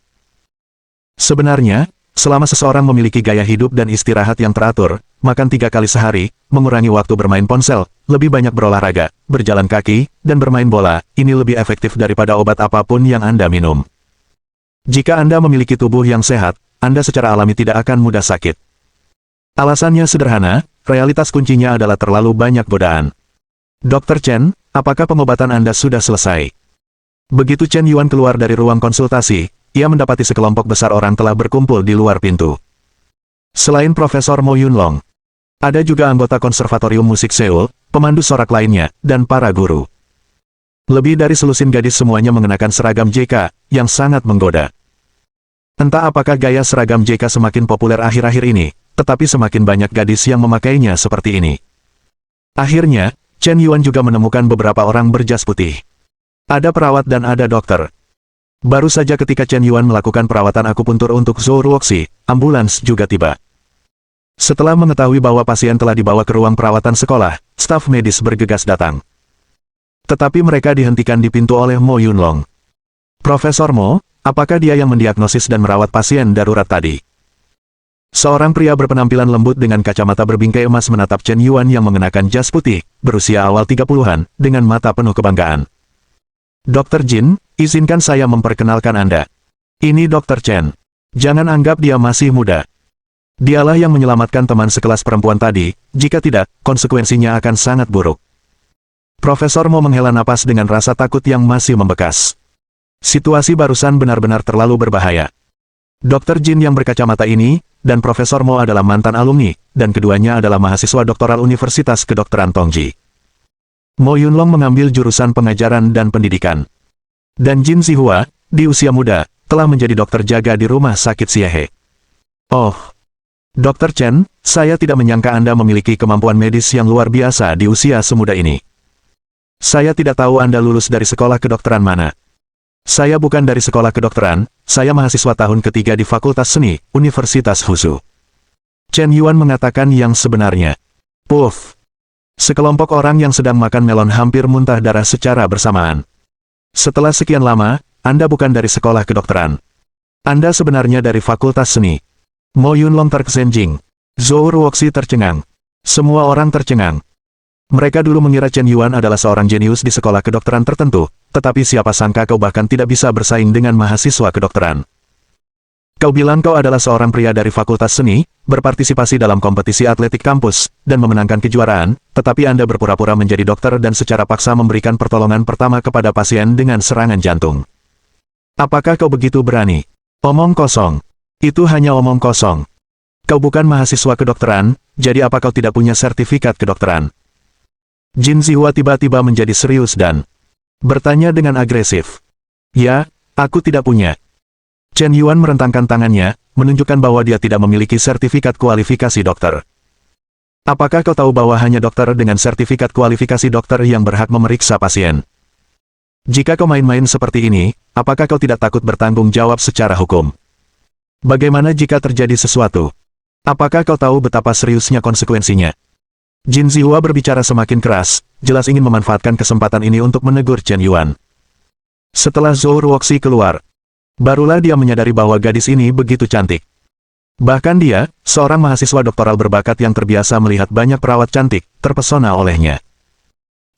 Sebenarnya, selama seseorang memiliki gaya hidup dan istirahat yang teratur, makan 3 kali sehari, mengurangi waktu bermain ponsel, lebih banyak berolahraga, berjalan kaki, dan bermain bola, ini lebih efektif daripada obat apapun yang Anda minum. Jika Anda memiliki tubuh yang sehat, Anda secara alami tidak akan mudah sakit. Alasannya sederhana, realitas kuncinya adalah terlalu banyak godaan. Dr. Chen, apakah pengobatan Anda sudah selesai? Begitu Chen Yuan keluar dari ruang konsultasi, ia mendapati sekelompok besar orang telah berkumpul di luar pintu. Selain Profesor Mo Yunlong, ada juga anggota Konservatorium Musik Seoul, pemandu sorak lainnya, dan para guru. Lebih dari selusin gadis semuanya mengenakan seragam JK, yang sangat menggoda. Entah apakah gaya seragam JK semakin populer akhir-akhir ini, tetapi semakin banyak gadis yang memakainya seperti ini. Akhirnya, Chen Yuan juga menemukan beberapa orang berjas putih. Ada perawat dan ada dokter. Baru saja ketika Chen Yuan melakukan perawatan akupuntur untuk Zhou Ruoxi, ambulans juga tiba. Setelah mengetahui bahwa pasien telah dibawa ke ruang perawatan sekolah, staf medis bergegas datang. Tetapi mereka dihentikan di pintu oleh Mo Yunlong. Profesor Mo, apakah dia yang mendiagnosis dan merawat pasien darurat tadi? Seorang pria berpenampilan lembut dengan kacamata berbingkai emas menatap Chen Yuan yang mengenakan jas putih, berusia awal 30-an, dengan mata penuh kebanggaan. Dr. Jin, izinkan saya memperkenalkan Anda. Ini Dr. Chen. Jangan anggap dia masih muda. Dialah yang menyelamatkan teman sekelas perempuan tadi, jika tidak, konsekuensinya akan sangat buruk. Profesor Mo menghela napas dengan rasa takut yang masih membekas. Situasi barusan benar-benar terlalu berbahaya. Dr. Jin yang berkacamata ini, dan Profesor Mo adalah mantan alumni, dan keduanya adalah mahasiswa doktoral Universitas Kedokteran Tongji. Mo Yunlong mengambil jurusan pengajaran dan pendidikan. Dan Jin Zihua, di usia muda, telah menjadi dokter jaga di rumah sakit Xiehe. Oh, Dr. Chen, saya tidak menyangka Anda memiliki kemampuan medis yang luar biasa di usia semuda ini. Saya tidak tahu Anda lulus dari sekolah kedokteran mana. Saya bukan dari sekolah kedokteran, saya mahasiswa tahun ketiga di Fakultas Seni, Universitas Husu. Chen Yuan mengatakan yang sebenarnya. Puff. Sekelompok orang yang sedang makan melon hampir muntah darah secara bersamaan. Setelah sekian lama, Anda bukan dari sekolah kedokteran. Anda sebenarnya dari Fakultas Seni. Mo Yunlong terkesenjing. Zhou Ruoxi tercengang. Semua orang tercengang. Mereka dulu mengira Chen Yuan adalah seorang jenius di sekolah kedokteran tertentu, tetapi siapa sangka kau bahkan tidak bisa bersaing dengan mahasiswa kedokteran. Kau bilang kau adalah seorang pria dari Fakultas Seni, berpartisipasi dalam kompetisi atletik kampus, dan memenangkan kejuaraan, tetapi Anda berpura-pura menjadi dokter dan secara paksa memberikan pertolongan pertama kepada pasien dengan serangan jantung. Apakah kau begitu berani? Omong kosong. Itu hanya omong kosong. Kau bukan mahasiswa kedokteran, jadi apa kau tidak punya sertifikat kedokteran? Jin Zihua tiba-tiba menjadi serius dan bertanya dengan agresif. Ya, aku tidak punya. Chen Yuan merentangkan tangannya, menunjukkan bahwa dia tidak memiliki sertifikat kualifikasi dokter. Apakah kau tahu bahwa hanya dokter dengan sertifikat kualifikasi dokter yang berhak memeriksa pasien? Jika kau main-main seperti ini, apakah kau tidak takut bertanggung jawab secara hukum? Bagaimana jika terjadi sesuatu? Apakah kau tahu betapa seriusnya konsekuensinya? Jin Zihua berbicara semakin keras, jelas ingin memanfaatkan kesempatan ini untuk menegur Chen Yuan. Setelah Zhou Ruoxi keluar, barulah dia menyadari bahwa gadis ini begitu cantik. Bahkan dia, seorang mahasiswa doktoral berbakat yang terbiasa melihat banyak perawat cantik, terpesona olehnya.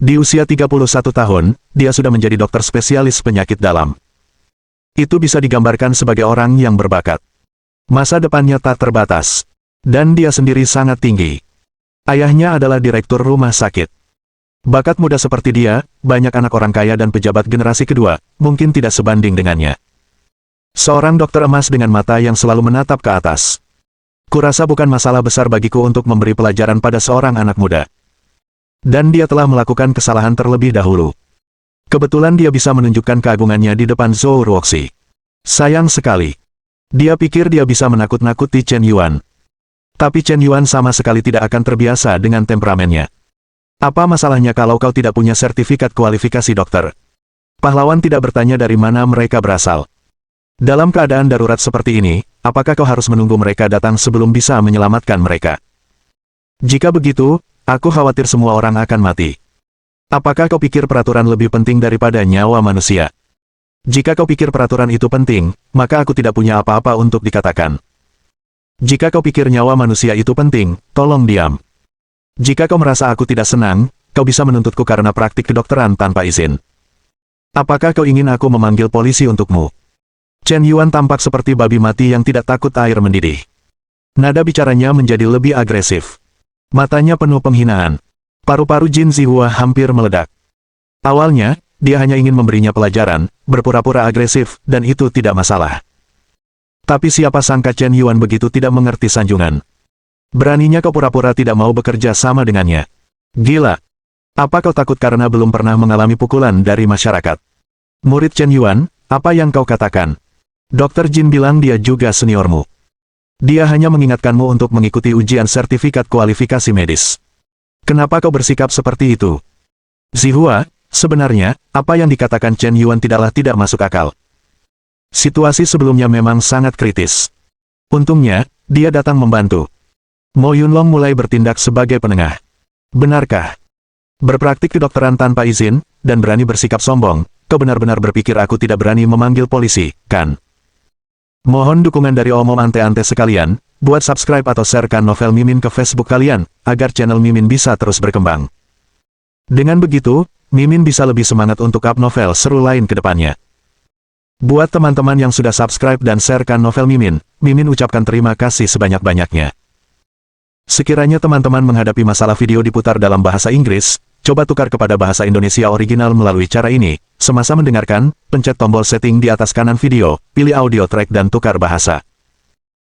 Di usia 31 tahun, dia sudah menjadi dokter spesialis penyakit dalam. Itu bisa digambarkan sebagai orang yang berbakat. Masa depannya tak terbatas. Dan dia sendiri sangat tinggi. Ayahnya adalah direktur rumah sakit. Bakat muda seperti dia, banyak anak orang kaya dan pejabat generasi kedua, mungkin tidak sebanding dengannya. Seorang dokter emas dengan mata yang selalu menatap ke atas. Kurasa bukan masalah besar bagiku untuk memberi pelajaran pada seorang anak muda. Dan dia telah melakukan kesalahan terlebih dahulu. Kebetulan dia bisa menunjukkan keagungannya di depan Zhou Ruoxi. Sayang sekali. Dia pikir dia bisa menakut-nakuti Chen Yuan. Tapi Chen Yuan sama sekali tidak akan terbiasa dengan temperamennya. Apa masalahnya kalau kau tidak punya sertifikat kualifikasi dokter? Pahlawan tidak bertanya dari mana mereka berasal. Dalam keadaan darurat seperti ini, apakah kau harus menunggu mereka datang sebelum bisa menyelamatkan mereka? Jika begitu, aku khawatir semua orang akan mati. Apakah kau pikir peraturan lebih penting daripada nyawa manusia? Jika kau pikir peraturan itu penting, maka aku tidak punya apa-apa untuk dikatakan. Jika kau pikir nyawa manusia itu penting, tolong diam. Jika kau merasa aku tidak senang, kau bisa menuntutku karena praktik kedokteran tanpa izin. Apakah kau ingin aku memanggil polisi untukmu? Chen Yuan tampak seperti babi mati yang tidak takut air mendidih. Nada bicaranya menjadi lebih agresif. Matanya penuh penghinaan. Paru-paru Jin Zihua hampir meledak. Awalnya, dia hanya ingin memberinya pelajaran, berpura-pura agresif, dan itu tidak masalah. Tapi siapa sangka Chen Yuan begitu tidak mengerti sanjungan. Beraninya kau pura-pura tidak mau bekerja sama dengannya. Gila. Apa kau takut karena belum pernah mengalami pukulan dari masyarakat? Murid Chen Yuan, apa yang kau katakan? Dokter Jin bilang dia juga seniormu. Dia hanya mengingatkanmu untuk mengikuti ujian sertifikat kualifikasi medis. Kenapa kau bersikap seperti itu? Zihua, sebenarnya, apa yang dikatakan Chen Yuan tidaklah tidak masuk akal. Situasi sebelumnya memang sangat kritis. Untungnya, dia datang membantu. Mo Yunlong mulai bertindak sebagai penengah. Benarkah? Berpraktik kedokteran tanpa izin, dan berani bersikap sombong, kau benar-benar berpikir aku tidak berani memanggil polisi, kan? Mohon dukungan dari Om ante-ante sekalian, buat subscribe atau sharekan novel Mimin ke Facebook kalian, agar channel Mimin bisa terus berkembang. Dengan begitu, Mimin bisa lebih semangat untuk up novel seru lain ke depannya. Buat teman-teman yang sudah subscribe dan sharekan novel Mimin, Mimin ucapkan terima kasih sebanyak-banyaknya. Sekiranya teman-teman menghadapi masalah video diputar dalam bahasa Inggris, coba tukar kepada bahasa Indonesia original melalui cara ini. Semasa mendengarkan, pencet tombol setting di atas kanan video, pilih audio track dan tukar bahasa.